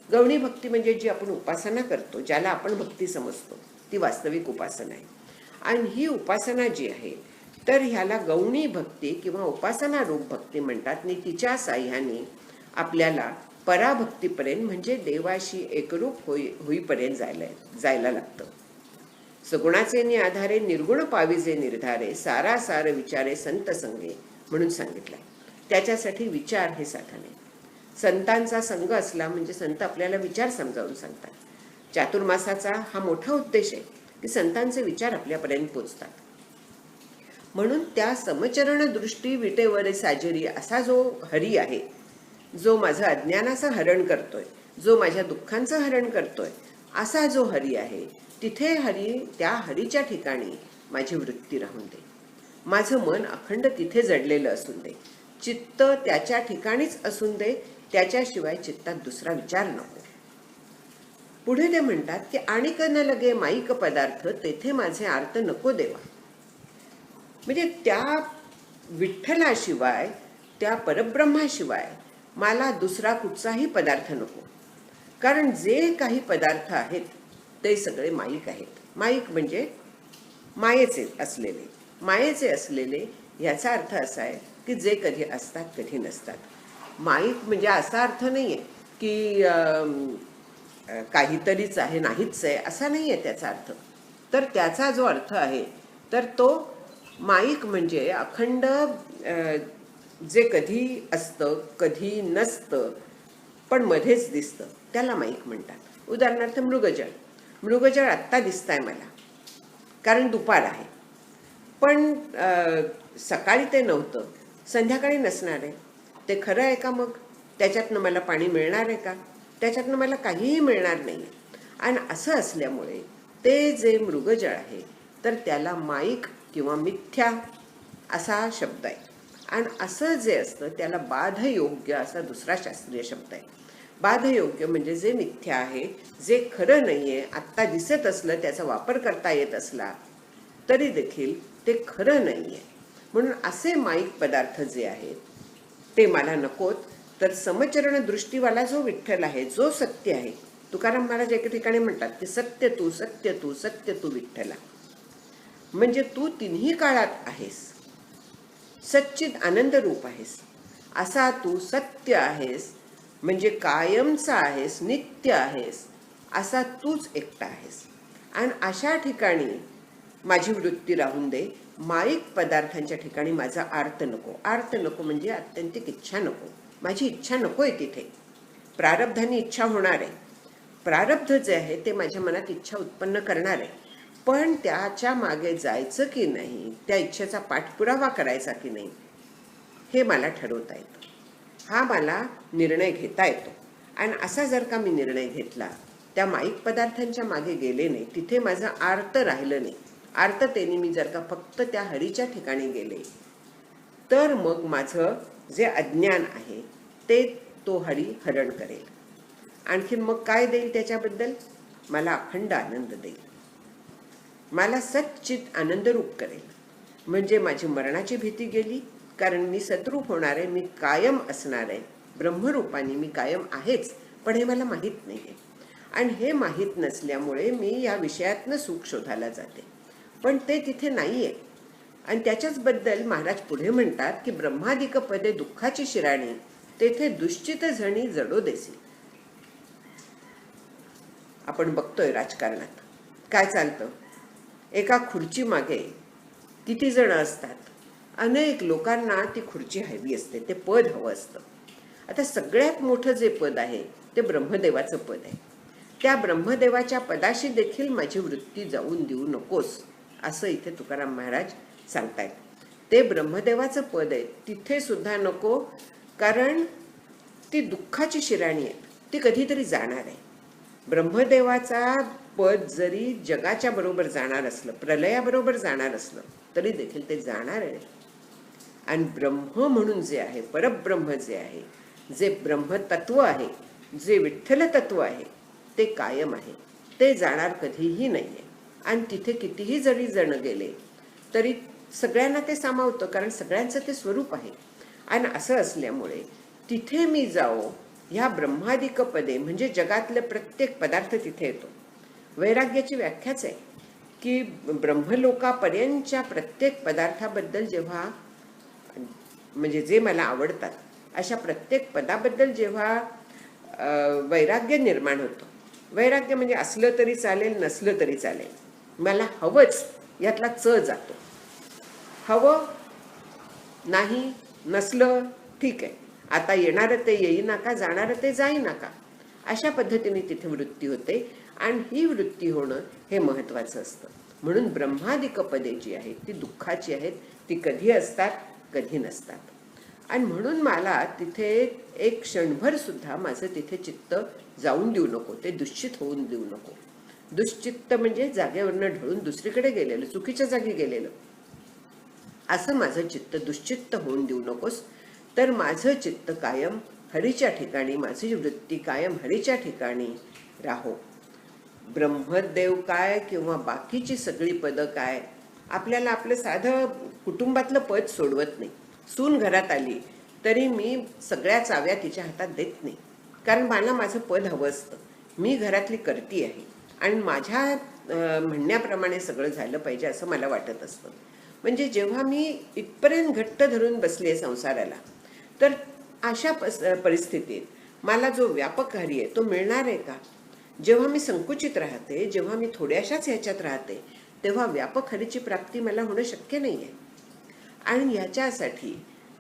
गौणी भक्ती म्हणजे जी आपण उपासना करतो, ज्याला आपण भक्ती समजतो, ती वास्तविक उपासना आहे. आणि ही उपासना जी आहे तर ह्याला गौणी भक्ती किंवा उपासना रूप भक्ती म्हणतात. आणि तिच्या साह्याने आपल्याला पराभक्तीपर्यंत म्हणजे देवाशी एकरूप होईपर्यंत जायला लागतं. सगुणाचे आधारे निर्गुण पाविजे निर्धारे, सारा सार विचारे संत संगे म्हणून सांगितलंय. त्याच्यासाठी विचार हे साधन आहे. संतांचा संघ असला म्हणजे संत आपल्याला विचार समजावून सांगतात. चातुर्मासाचा हा मोठा उद्देश आहे की संतांचे विचार आपल्यापर्यंत पोचतात. म्हणून त्या समचरण दृष्टी विटेवरे साजेरी असा जो हरी आहे, जो माझं अज्ञानाचं हरण करतोय, जो माझ्या दुःखांचं हरण करतोय, असा जो हरी आहे, तिथे त्या हरीच्या ठिकाणी माझी वृत्ती राहून दे. माझं मन अखंड तिथे जडलेलं असून दे. चित्त त्याच्या ठिकाणीच असून दे, त्याच्याशिवाय चित्तात दुसरा विचार नको. पुढे ते म्हणतात की आणिक न लगे माईक पदार्थ, तेथे माझे आर्त नको देवा. म्हणजे त्या विठ्ठलाशिवाय, त्या परब्रह्माशिवाय मला दुसरा कुठचाही पदार्थ नको. कारण जे काही पदार्थ आहेत ते सगळे माईक आहेत. माईक म्हणजे मायेचे असलेले. याचा अर्थ असा आहे की जे कधी असतात कधी नसतात. माईक म्हणजे असा अर्थ नाहीये की काहीतरीच आहे, नाहीच आहे, असा नाहीये त्याचा अर्थ. तर त्याचा जो अर्थ आहे तर तो माईक म्हणजे अखंड, जे कधी असतं कधी नसतं पण मध्येच दिसतं, त्याला माईक म्हणतात. उदाहरणार्थ मृगजळ आत्ता दिसतंय मला कारण दुपार आहे, पण सकाळी ते नव्हतं, संध्याकाळी नसणार आहे. ते खरं आहे का? मग त्याच्यातनं मला पाणी मिळणार आहे का? त्याच्यातनं मला काहीही मिळणार नाही. आणि असं असल्यामुळे ते जे मृगजळ आहे तर त्याला माईक किंवा मिथ्या असा शब्द आहे. आणि असं जे असतं त्याला बाधयोग्य असा दुसरा शास्त्रीय शब्द आहे. बाधयोग्य म्हणजे जे मिथ्या आहे, जे खरं नाहीये, आत्ता दिसत असलं, त्याचा वापर करता येत असला तरी देखील ते खरं नाहीये. म्हणून असे माईक पदार्थ जे आहेत ते मला नकोत. तर समचरण दृष्टीवाला जो विठ्ठल आहे, जो सत्य आहे, तुकाराम महाराज एके ठिकाणी म्हणतात की सत्य तू सत्य तू सत्य तू विठ्ठला. म्हणजे तू तिन्ही काळात आहेस, सच्चिद आनंद रूप आहेस, असा तू सत्य आहेस, म्हणजे कायमचा आहेस, नित्य आहेस, असा तूच एकटा आहेस. आणि अशा ठिकाणी माझी वृत्ती राहून दे. माईक पदार्थांच्या ठिकाणी माझा आर्त नको. आर्त नको म्हणजे आत्यंतिक इच्छा नको. माझी इच्छा नकोय तिथे. प्रारब्धाने इच्छा होणार आहे, प्रारब्ध जे आहे ते माझ्या मनात इच्छा उत्पन्न करणार आहे, पण त्याच्या मागे जायचं की नाही, त्या इच्छेचा पाठपुरावा करायचा की नाही, हे मला ठरवता येतं. हा मला निर्णय घेता येतो. आणि असा जर का मी निर्णय घेतला, त्या माईक पदार्थांच्या मागे गेले नाही, तिथे माझं आर्त राहिलं नाही, आर्ततेने मी जर का फक्त त्या हरीच्या ठिकाणी गेले, तर मग माझं जे अज्ञान आहे ते तो हरी हरण करेल. आणखीन मग काय देईल त्याच्याबद्दल? मला अखंड आनंद देईल, मला सच्चित आनंदरूप करेल. म्हणजे माझी मरणाची भीती गेली, कारण मी सद्रूप होणार आहे, मी कायम असणार आहे, ब्रह्मरूपाने मी कायम आहेच, पण हे मला माहीत नाही आहे. आणि हे माहीत नसल्यामुळे मी या विषयातनं सुख शोधायला जाते, पण ते तिथे नाही आहे. आणि त्याच्याच बद्दल महाराज पुढे म्हणतात की ब्रह्मादिक पदे दुःखाची शिराणी, तेथे दुश्चित झणी जडो देसी. आपण बघतोय राजकारणात काय चालतं. एका खुर्ची मागे किती जण असतात, अनेक लोकांना ती खुर्ची हवी असते, ते पद हवं असतं. आता सगळ्यात मोठं जे पद आहे ते ब्रह्मदेवाचं पद आहे. त्या ब्रह्मदेवाच्या पदाशी देखील माझी वृत्ती जाऊन देऊ नकोस, असं इथे तुकाराम महाराज सांगतायत. ते ब्रह्मदेवाचं पद आहे तिथे सुद्धा नको, कारण ती दुःखाची शिराणी आहे, ती कधीतरी जाणार आहे. ब्रह्मदेवाचा पद जरी जगाच्या बरोबर जाणार असलं, प्रलयाबरोबर जाणार असलं, तरी देखील ते जाणार आहे. आणि ब्रह्म म्हणून जे आहे, परब्रह्म जे आहे, जे ब्रह्मतत्व आहे, जे विठ्ठल तत्व आहे, ते कायम आहे, ते जाणार कधीही नाही आहे. आणि तिथे कितीही जरी जण गेले तरी सगळ्यांना ते सामावतं, कारण सगळ्यांचं ते स्वरूप आहे. आणि असं असल्यामुळे तिथे मी जाओ, ह्या ब्रह्मादिक पदे म्हणजे जगातले प्रत्येक पदार्थ तिथे येतो. वैराग्याची व्याख्याच आहे की ब्रह्मलोकापर्यंतच्या प्रत्येक पदार्थाबद्दल जेव्हा, म्हणजे जे मला आवडतात अशा प्रत्येक पदाबद्दल जेव्हा वैराग्य निर्माण होतं, वैराग्य म्हणजे असलं तरी चालेल, नसलं तरी चालेल, मला हवंच यातला च जातो. हवं नाही, नसलं ठीक आहे, आता येणारं ते येई नका, जाणारं ते जाई नका, अशा पद्धतीने तिथे वृत्ती होते. आणि ही वृत्ती होणं हे महत्वाचं असतं. म्हणून ब्रह्मादिक पदे जी आहेत ती दुःखाची आहेत, ती कधी असतात कधी नसतात. आणि म्हणून मला तिथे एक क्षणभर सुद्धा माझं तिथे चित्त जाऊन देऊ नको, ते दुश्चित होऊन देऊ नको. दुश्चित्त म्हणजे जागेवरनं ढळून दुसरीकडे गेलेलं, चुकीच्या जागी गेलेलं, असं माझं चित्त दुश्चित्त होऊन देऊ नकोस. तर माझं चित्त कायम हरीच्या ठिकाणी, माझी वृत्ती कायम हरीच्या ठिकाणी राहो. ब्रह्मदेव काय किंवा बाकीची सगळी पदं काय, आपल्याला आपलं साधं कुटुंबातलं पद सोडवत नाही. सून घरात आली तरी मी सगळ्या चाव्या तिच्या हातात देत नाही, कारण मला माझं पद हवं असतं. मी घरातली करती आहे आणि माझ्या म्हणण्याप्रमाणे सगळं झालं पाहिजे असं मला वाटत असतं. म्हणजे जेव्हा मी इथपर्यंत घट्ट धरून बसले संसाराला, तर अशा परिस्थितीत मला जो व्यापक कार्य आहे तो मिळणार आहे का? जेव्हा मी संकुचित राहते, जेव्हा मी थोड्याशाच ह्याच्यात राहते, तेव्हा व्यापक हरीची प्राप्ती मला होणं शक्य नाही आहे. आणि याच्यासाठी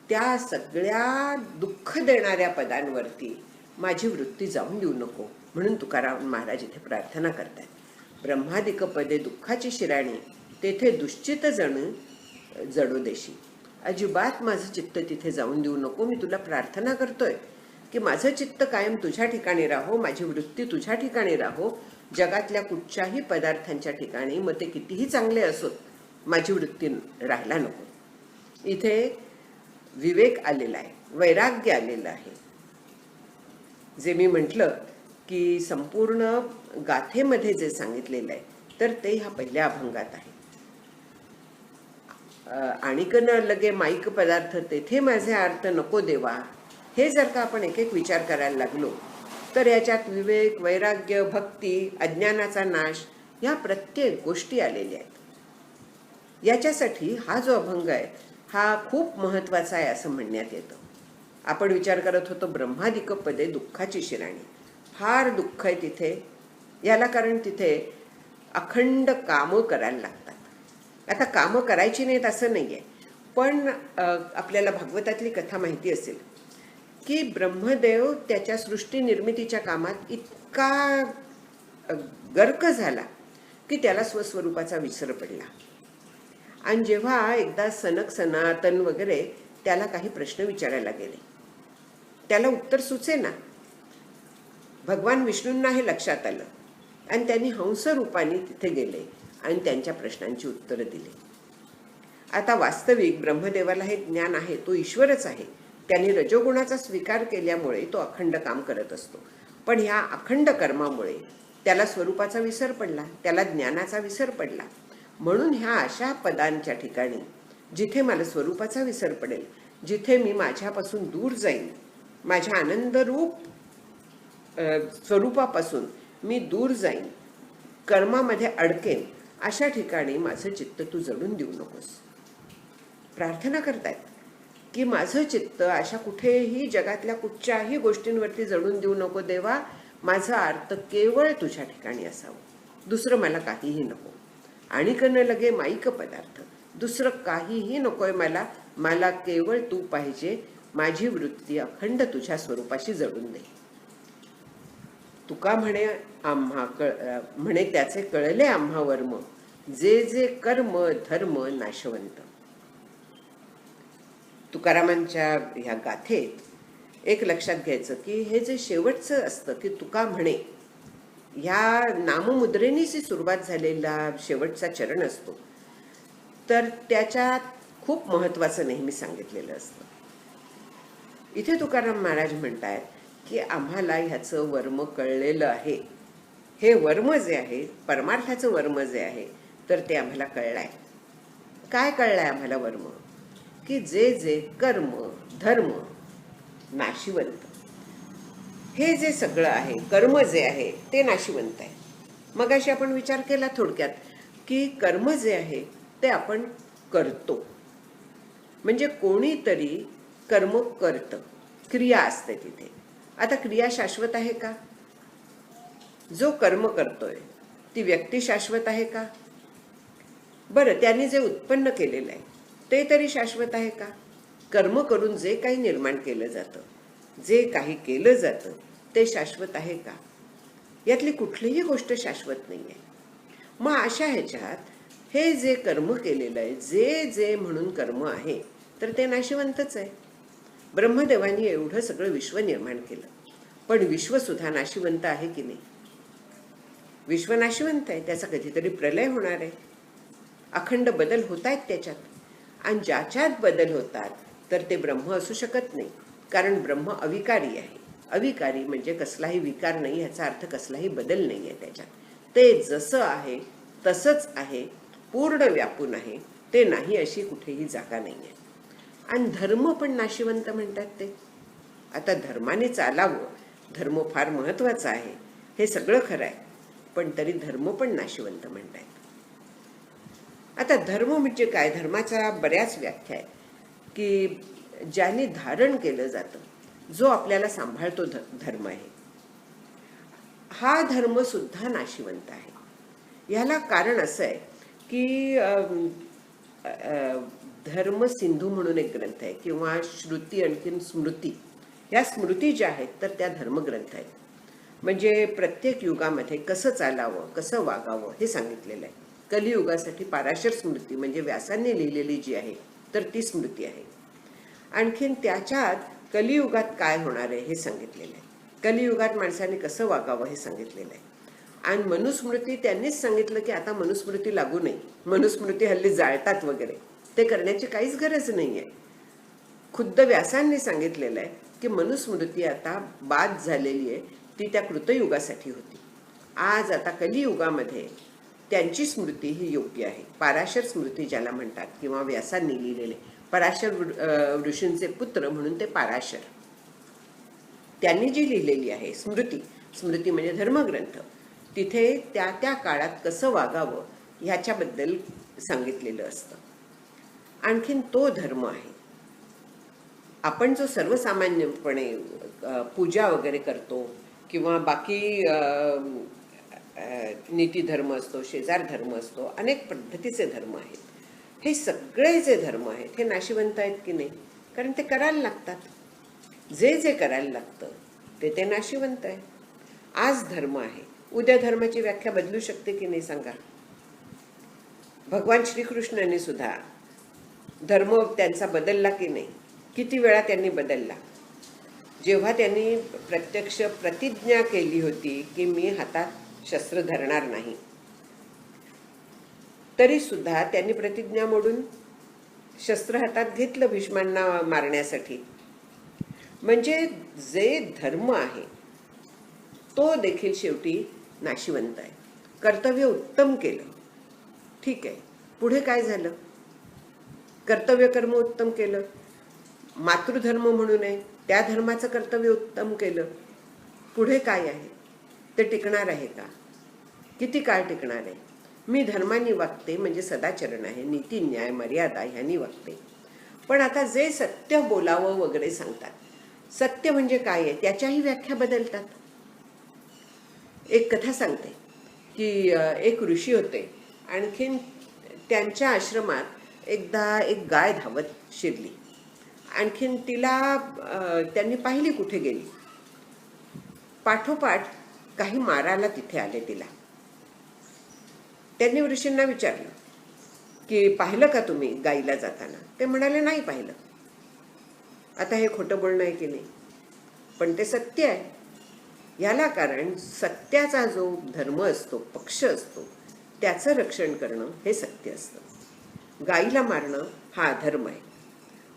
त्या सगळ्या दुःख देणाऱ्या पदांवरती माझी वृत्ती जाऊन देऊ नको, म्हणून तुकाराम महाराज इथे प्रार्थना करतात. ब्रह्मादिक पदे दुःखाची शिराणी, तेथे दुश्चित जडो देशी. अजिबात माझं चित्त तिथे जाऊन देऊ नको. मी तुला प्रार्थना करतोय की माझं चित्त कायम तुझ्या ठिकाणी राहो, माझी वृत्ती तुझ्या ठिकाणी राहो. जगातल्या कुठच्याही पदार्थांच्या ठिकाणी, मग ते कितीही चांगले असोत, माझी वृत्ती राहायला नको. इथे विवेक आलेला आहे, वैराग्य आलेलं आहे. जे मी म्हटलं की संपूर्ण गाथेमध्ये जे सांगितलेलं आहे, तर ते ह्या पहिल्या अभंगात आहे. आणिक न लगे माईक पदार्थ तेथे माझे अर्थ नको देवा, हे जर का आपण एक एक विचार करायला लागलो, तर याच्यात विवेक, वैराग्य, भक्ती, अज्ञानाचा नाश, या प्रत्येक गोष्टी आलेल्या आहेत. याच्यासाठी हा जो अभंग आहे हा खूप महत्वाचा आहे असं म्हणण्यात येतं. आपण विचार करत होतो ब्रह्मादिक पदे दुःखाची शिराणी, फार दुःख आहे तिथे. याला कारण तिथे अखंड कामं करायला लागतात. आता कामं करायची नाहीत असं नाहीये, पण आपल्याला भागवतातली कथा माहिती असेल की ब्रह्मदेव त्याच्या सृष्टी निर्मितीच्या कामात इतका गर्क झाला की त्याला स्वस्वरूपाचा विसर पडला. आणि जेव्हा एकदा सनक सनातन वगैरे त्याला काही प्रश्न विचारायला गेले, त्याला उत्तर सुचेना. भगवान विष्णूंना हे लक्षात आलं आणि त्यांनी हंस रूपाने तिथे गेले आणि त्यांच्या प्रश्नांची उत्तरं दिली. आता वास्तविक ब्रह्मदेवाला हे ज्ञान आहे, तो ईश्वरच आहे. त्याने रजोगुणाचा स्वीकार केल्यामुळे तो अखंड काम करत असतो. पण ह्या अखंड कर्मामुळे त्याला स्वरूपाचा विसर पडला, त्याला ज्ञानाचा विसर पडला. म्हणून ह्या अशा पदांच्या ठिकाणी जिथे मला स्वरूपाचा विसर पडेल, जिथे मी माझ्यापासून दूर जाईन, माझ्या आनंदरूप स्वरूपापासून मी दूर जाईन, कर्मामध्ये अडकेन, अशा ठिकाणी माझं चित्त तू जडून देऊ नकोस. प्रार्थना करतायत की माझं चित्त अशा कुठेही जगातल्या कुठच्याही गोष्टींवरती जडून देऊ नको देवा. माझा अर्थ केवळ तुझ्या ठिकाणी असावं, दुसरं मला काहीही नको. आणि न लगे माईक पदार्थ, दुसरं काहीही नकोय मला, मला केवळ तू पाहिजे. माझी वृत्ती अखंड तुझ्या स्वरूपाशी जडून दे. तुका म्हणे म्हणे त्याचे कळले आम्हा वर्म, जे जे कर्म धर्म नाशवंत. तुकारामांच्या ह्या गाथेत एक लक्षात घ्यायचं की हे जे शेवटचं असतं की तुका म्हणे, ह्या नाममुद्रेनेच सुरुवात झालेला शेवटचा चरण असतो, तर त्याच्यात खूप महत्वाचं नेहमी सांगितलेलं असतं. इथे तुकाराम महाराज म्हणतायत की आम्हाला ह्याचं वर्म कळलेलं आहे. हे वर्म जे आहे, परमार्थाचं वर्म जे आहे, तर ते आम्हाला कळलंय. काय कळलंय आम्हाला वर्म? की जे जे कर्म धर्म नाशिवंत, हे जे सगळं आहे, कर्म जे आहे ते नाशिवंत आहे. मगाशी आपण विचार केला थोडक्यात की कर्म जे आहे ते आपण करतो, म्हणजे कोणीतरी कर्म करतं, क्रिया असते तिथे. आता क्रिया शाश्वत आहे का? जो कर्म करतोय ती व्यक्ती शाश्वत आहे का? बरं, त्यांनी जे उत्पन्न केलेलं आहे ते तरी शाश्वत आहे का? कर्म करून जे काही निर्माण केलं जातं, जे काही केलं जातं ते शाश्वत आहे का? यातली कुठलीही गोष्ट शाश्वत नाही आहे. मग अशा ह्याच्यात हे जे कर्म केलेलं आहे, जे जे म्हणून कर्म आहे, तर ते नाशिवंतच आहे. ब्रह्मदेवानी एवढं सगळं विश्व निर्माण केलं, पण विश्व सुद्धा नाशिवंत आहे की नाही? विश्व नाशिवंत आहे, त्याचा कधीतरी प्रलय होणार आहे. अखंड बदल होत आहेत त्याच्यात, आणि ज्याच्यात बदल होतात तर ते ब्रह्म असू शकत नाही, कारण ब्रह्म अविकारी आहे. अविकारी म्हणजे कसलाही विकार नाही, ह्याचा अर्थ कसलाही बदल नाही आहे त्याच्यात. ते जसं आहे तसंच आहे, पूर्ण व्यापून आहे, ते नाही अशी कुठेही जागा नाही आहे. आणि धर्म पण नाशिवंत म्हणतात ते. आता धर्माने चालावं, धर्म फार महत्वाचा आहे, हे सगळं खरं आहे, पण तरी धर्म पण नाशिवंत म्हणतात. आता धर्म म्हणजे काय? धर्माच्या बऱ्याच व्याख्या आहे की ज्याने धारण केलं जातं, जो आपल्याला सांभाळतो धर्म आहे, हा धर्म सुद्धा नाशिवंत आहे. याला कारण असं आहे की धर्म सिंधू म्हणून एक ग्रंथ आहे, किंवा श्रुती आणखीन स्मृती, या स्मृती ज्या आहेत तर त्या धर्मग्रंथ आहेत. म्हणजे प्रत्येक युगामध्ये कसं चालावं, कसं वागावं हे सांगितलेलं आहे. कलियुगासाठी पाराशर स्मृती म्हणजे व्यासांनी लिहिलेली जी आहे तर ती स्मृती आहे. आणखीन त्याच्यात कलियुगात काय होणार आहे हे सांगितलेलं आहे. कलियुगात माणसाने कसं वागावं हे सांगितलेलं आहे. आणि मनुस्मृती त्यांनीच सांगितलं की आता मनुस्मृती लागू नाही, मनुस्मृती हल्ली जाळतात वगैरे, ते करण्याची काहीच गरज नाही आहे. खुद्द व्यासांनी सांगितलेलं आहे की मनुस्मृती आता बाद झालेली आहे, ती त्या कृतयुगासाठी होती. आज आता कलियुगामध्ये त्यांची स्मृती ही योग्य आहे. पाराशर स्मृती ज्याला म्हणतात, किंवा व्यासांनी लिहिलेले, पराशर ऋषींचे पुत्र म्हणून ते पाराशर, त्यांनी जी लिहिलेली आहे स्मृती, स्मृती म्हणजे धर्मग्रंथ, तिथे त्या त्या काळात कसं वागावं ह्याच्याबद्दल सांगितलेलं असतं. आणखीन तो धर्म आहे. आपण जो सर्वसामान्यपणे पूजा वगैरे करतो, किंवा बाकी नीती धर्म असतो, शेजार धर्म असतो, अनेक पद्धतीचे धर्म आहेत. हे सगळे जे धर्म आहेत हे नाशिवंत आहेत की नाही? कारण ते करायला लागतात. जे जे करायला लागतं ते नाशिवंत आहे. आज धर्म आहे, उद्या धर्माची व्याख्या बदलू शकते की नाही सांगा? भगवान श्रीकृष्णाने सुद्धा धर्म त्यांचा बदलला की नाही? किती वेळा त्यांनी बदलला. जेव्हा त्यांनी प्रत्यक्ष प्रतिज्ञा केली होती की मी हातात शस्त्र धरणार नाही, तरी सुद्धा त्यांनी प्रतिज्ञा मोडून शस्त्र हातात घेतलं भीष्मांना मारण्यासाठी. म्हणजे जे धर्म आहे तो देखील शेवटी नाशिवंत आहे. कर्तव्य उत्तम केलं, ठीक आहे, पुढे काय झालं? कर्तव्य कर्म उत्तम केलं, मातृधर्म म्हणून आहे त्या धर्माचं कर्तव्य उत्तम केलं, पुढे काय आहे? ते टिकणार आहे का? किती काळ टिकणार आहे? मी धर्माने वागते म्हणजे सदाचरण आहे, नीती न्याय मर्यादा ह्यांनी वागते. पण आता जे सत्य बोलावं वगैरे सांगतात, सत्य म्हणजे काय आहे त्याच्याही व्याख्या बदलतात. एक कथा सांगते की एक ऋषी होते, आणखीन त्यांच्या आश्रमात एकदा एक गाय धावत शिरली आणखीन तिला त्यांनी पाहिली कुठे गेली. पाठोपाठ काही मारायला तिथे आले तिला. त्यांनी ऋषींना विचारलं की पाहिलं का तुम्ही गाईला जाताना? ते म्हणाले नाही पाहिलं. आता हे खोटं बोलणं आहे की नाही? पण ते सत्य आहे. याला कारण सत्याचा जो धर्म असतो, पक्ष असतो, त्याचं रक्षण करणं हे सत्य असतं. गाईला मारणं हा अधर्म आहे.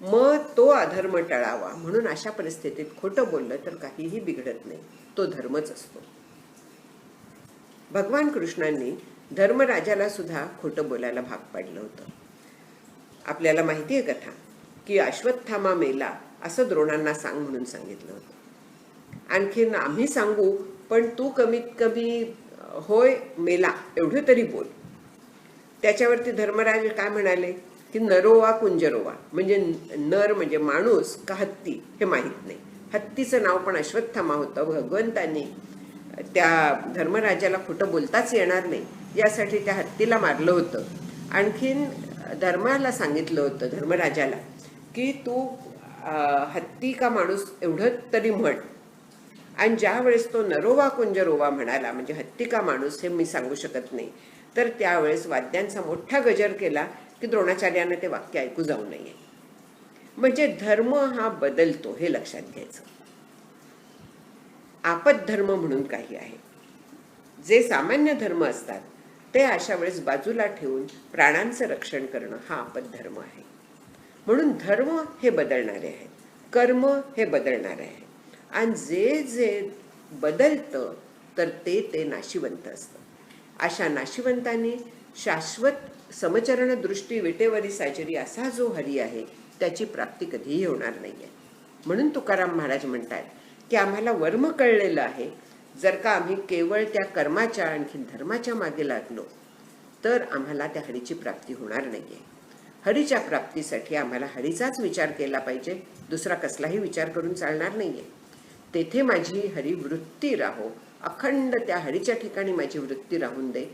मग तो अधर्म टळावा म्हणून अशा परिस्थितीत खोटं बोललं तर काहीही बिघडत नाही. तो धर्मच असतो. भगवान कृष्णांनी धर्मराजाला सुद्धा खोटं बोलायला भाग पाडलं होतं. आपल्याला माहिती आहे कथा की अश्वत्थामा मेला असं द्रोणांना सांग म्हणून सांगितलं होतं. आणखीन आम्ही सांगू पण तू कमीत कमी होय मेला एवढं तरी बोल. त्याच्यावरती धर्मराज काय म्हणाले की नरोवा कुंजरोवा, म्हणजे नर म्हणजे माणूस का हत्ती हे माहीत नाही. हत्तीचं नाव पण अश्वत्थामा होतं. भगवंतांनी त्या धर्मराजाला खोटं बोलताच येणार नाही यासाठी त्या हत्तीला मारलं होतं. आणखीन धर्माला सांगितलं होतं, धर्मराजाला, की तू हत्ती का माणूस एवढं तरी म्हण. आणि ज्या वेळेस तो नरोवा कुंजरोवा म्हणाला, म्हणजे हत्ती का माणूस हे मी सांगू शकत नाही, तर त्यावेळेस वाद्यांचा मोठा गजर केला की द्रोणाचार्यानं ते वाक्य ऐकू जाऊ नये. म्हणजे धर्म हा बदलतो हे लक्षात घ्यायचं. आपद्धर्म म्हणून काही आहे. जे सामान्य धर्म असतात ते अशा वेळेस बाजूला ठेवून प्राणांचं रक्षण करणं हा आपद्धर्म आहे. म्हणून धर्म हे बदलणारे आहे, कर्म हे बदलणारे आहे. आणि जे जे बदलतं तर ते नाशिवंत असतं. अशा नाशिवंतांनी शाश्वत समचरण दृष्टी विटेवरी साजरी असा जो हरी आहे त्याची प्राप्ती कधीही होणार नाहीये. म्हणून तुकाराम महाराज म्हणतात की आम्हाला वर्म कळलेलं आहे. जर का आम्ही केवळ त्या कर्माच्या आणखी धर्माच्या मागे लागलो तर आम्हाला त्या हरीची प्राप्ती होणार नाहीये. हरीच्या प्राप्तीसाठी आम्हाला हरीचाच विचार केला पाहिजे, दुसरा कसलाही विचार करून चालणार नाहीये. तेथे माझी हरिवृत्ती राहो, अखंड त्या हरीच्या ठिकाणी माझी वृत्ती राहून दे.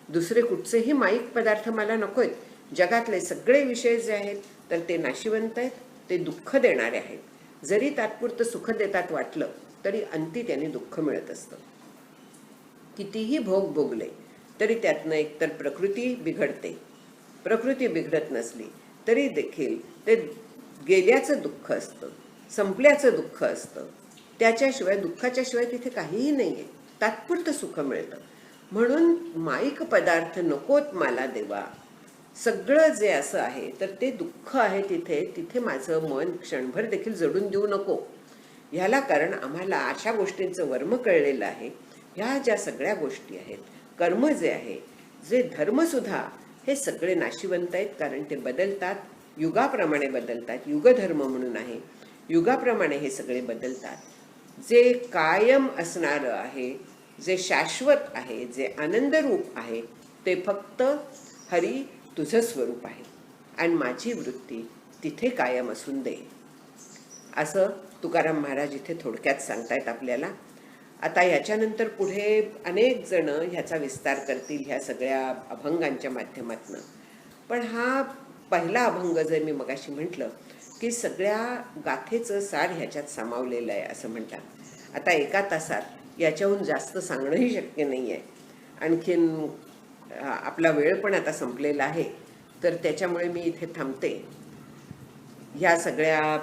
दुसरे कुठचेही माईक पदार्थ मला नकोयत. जगातले सगळे विषय जे आहेत तर ते नाशिवंत आहेत, ते दुःख देणारे आहेत. जरी तात्पुरतं सुख देतात वाटलं तरी अंती त्यांनी दुःख मिळत असतं. कितीही भोग भोगले तरी त्यातनं एकतर प्रकृती बिघडते. प्रकृती बिघडत नसली तरी देखील ते गेल्याचं दुःख असतं, संपल्याचं दुःख असतं. त्याच्याशिवाय दुःखाच्या शिवाय तिथे काहीही नाहीये. तात्पुरतं सुख मिळतं. म्हणून माईक पदार्थ नकोत मला देवा. सगळं जे असं आहे तर ते दुःख आहे, तिथे माझं मन क्षणभर देखील जडून देऊ नको. ह्याला कारण आम्हाला अशा गोष्टींचं वर्म कळलेलं आहे. ह्या ज्या सगळ्या गोष्टी आहेत, कर्म जे आहे, जे धर्मसुद्धा हे सगळे नाशिवंत आहेत. कारण ते बदलतात, युगाप्रमाणे बदलतात. युगधर्म म्हणून आहे, युगाप्रमाणे हे सगळे बदलतात. जे कायम असणारं आहे, जे शाश्वत आहे, जे आनंदरूप आहे ते फक्त हरी तुझं स्वरूप आहे आणि माझी वृत्ती तिथे कायम असून दे, असं तुकाराम महाराज इथे थोडक्यात सांगतायत आपल्याला. आता याच्यानंतर पुढे अनेक जण ह्याचा विस्तार करतील ह्या सगळ्या अभंगांच्या माध्यमातून. पण हा पहिला अभंग जे मी मगाशी म्हटलं की सगळ्या गाथेचं सार ह्याच्यात सामावलेलं आहे असं म्हणतात. आता एका तासात याच्याहून जास्त सांगणंही शक्य नाही आहे. आणखीन आपला वेळ पण आता संपलेला आहे, तर त्याच्यामुळे मी इथे थांबते. ह्या सगळ्या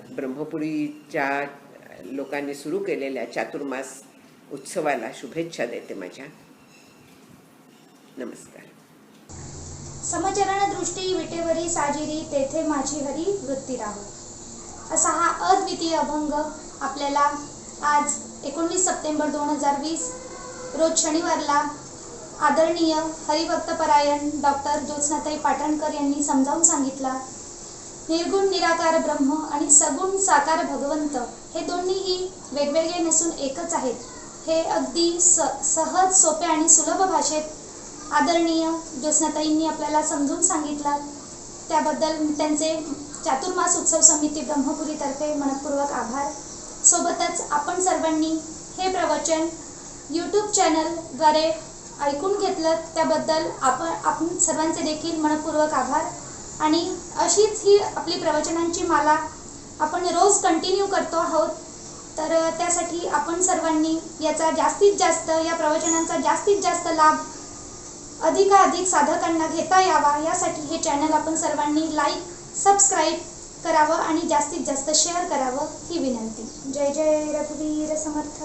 ब्रह्मपुरीच्या लोकांनी सुरू केलेल्या चातुर्मास उत्सवाला शुभेच्छा देते माझ्या. नमस्कार. समचरण दृष्टी विटेवरी साजिरी तेथे माझी हरी वृत्ती राहो, असा हा अद्वितीय अभंग आपल्याला आज 19 सप्टेंबर 2020 रोज शनिवारला आदरणीय हरिभक्तपरायण डॉक्टर ज्योत्स्नाताई पाटणकर यांनी समजावून सांगितला. निर्गुण निराकार ब्रह्म आणि सगुण साकार भगवंत हे दोन्हीही वेगवेगळे नसून एकच आहेत. हे अगदी सहज, सोप्या आणि सुलभ भाषेत आदरणीय ज्योत्स्नाताईंनी आपल्याला समजून सांगितलं. त्याबद्दल त्यांचे चातुर्मास उत्सव समिती ब्रह्मपुरीतर्फे मनपूर्वक आभार. सोबतच आपण सर्वांनी हे प्रवचन यूट्यूब चॅनलद्वारे ऐकून घेतलं त्याबद्दल आपण सर्वांचे देखील मनपूर्वक आभार. आणि अशीच ही आपली प्रवचनांची माला आपण रोज कंटिन्यू करतो आहोत. तर त्यासाठी आपण सर्वांनी याचा जास्तीत जास्त, या प्रवचनांचा जास्तीत जास्त लाभ अधिकाधिक साधकांना घेता यावा, यासाठी हे चॅनल आपण सर्वांनी लाईक, सबस्क्राईब करावं आणि जास्तीत जास्त शेअर करावं ही विनंती. जय जय रघुवीर समर्थ.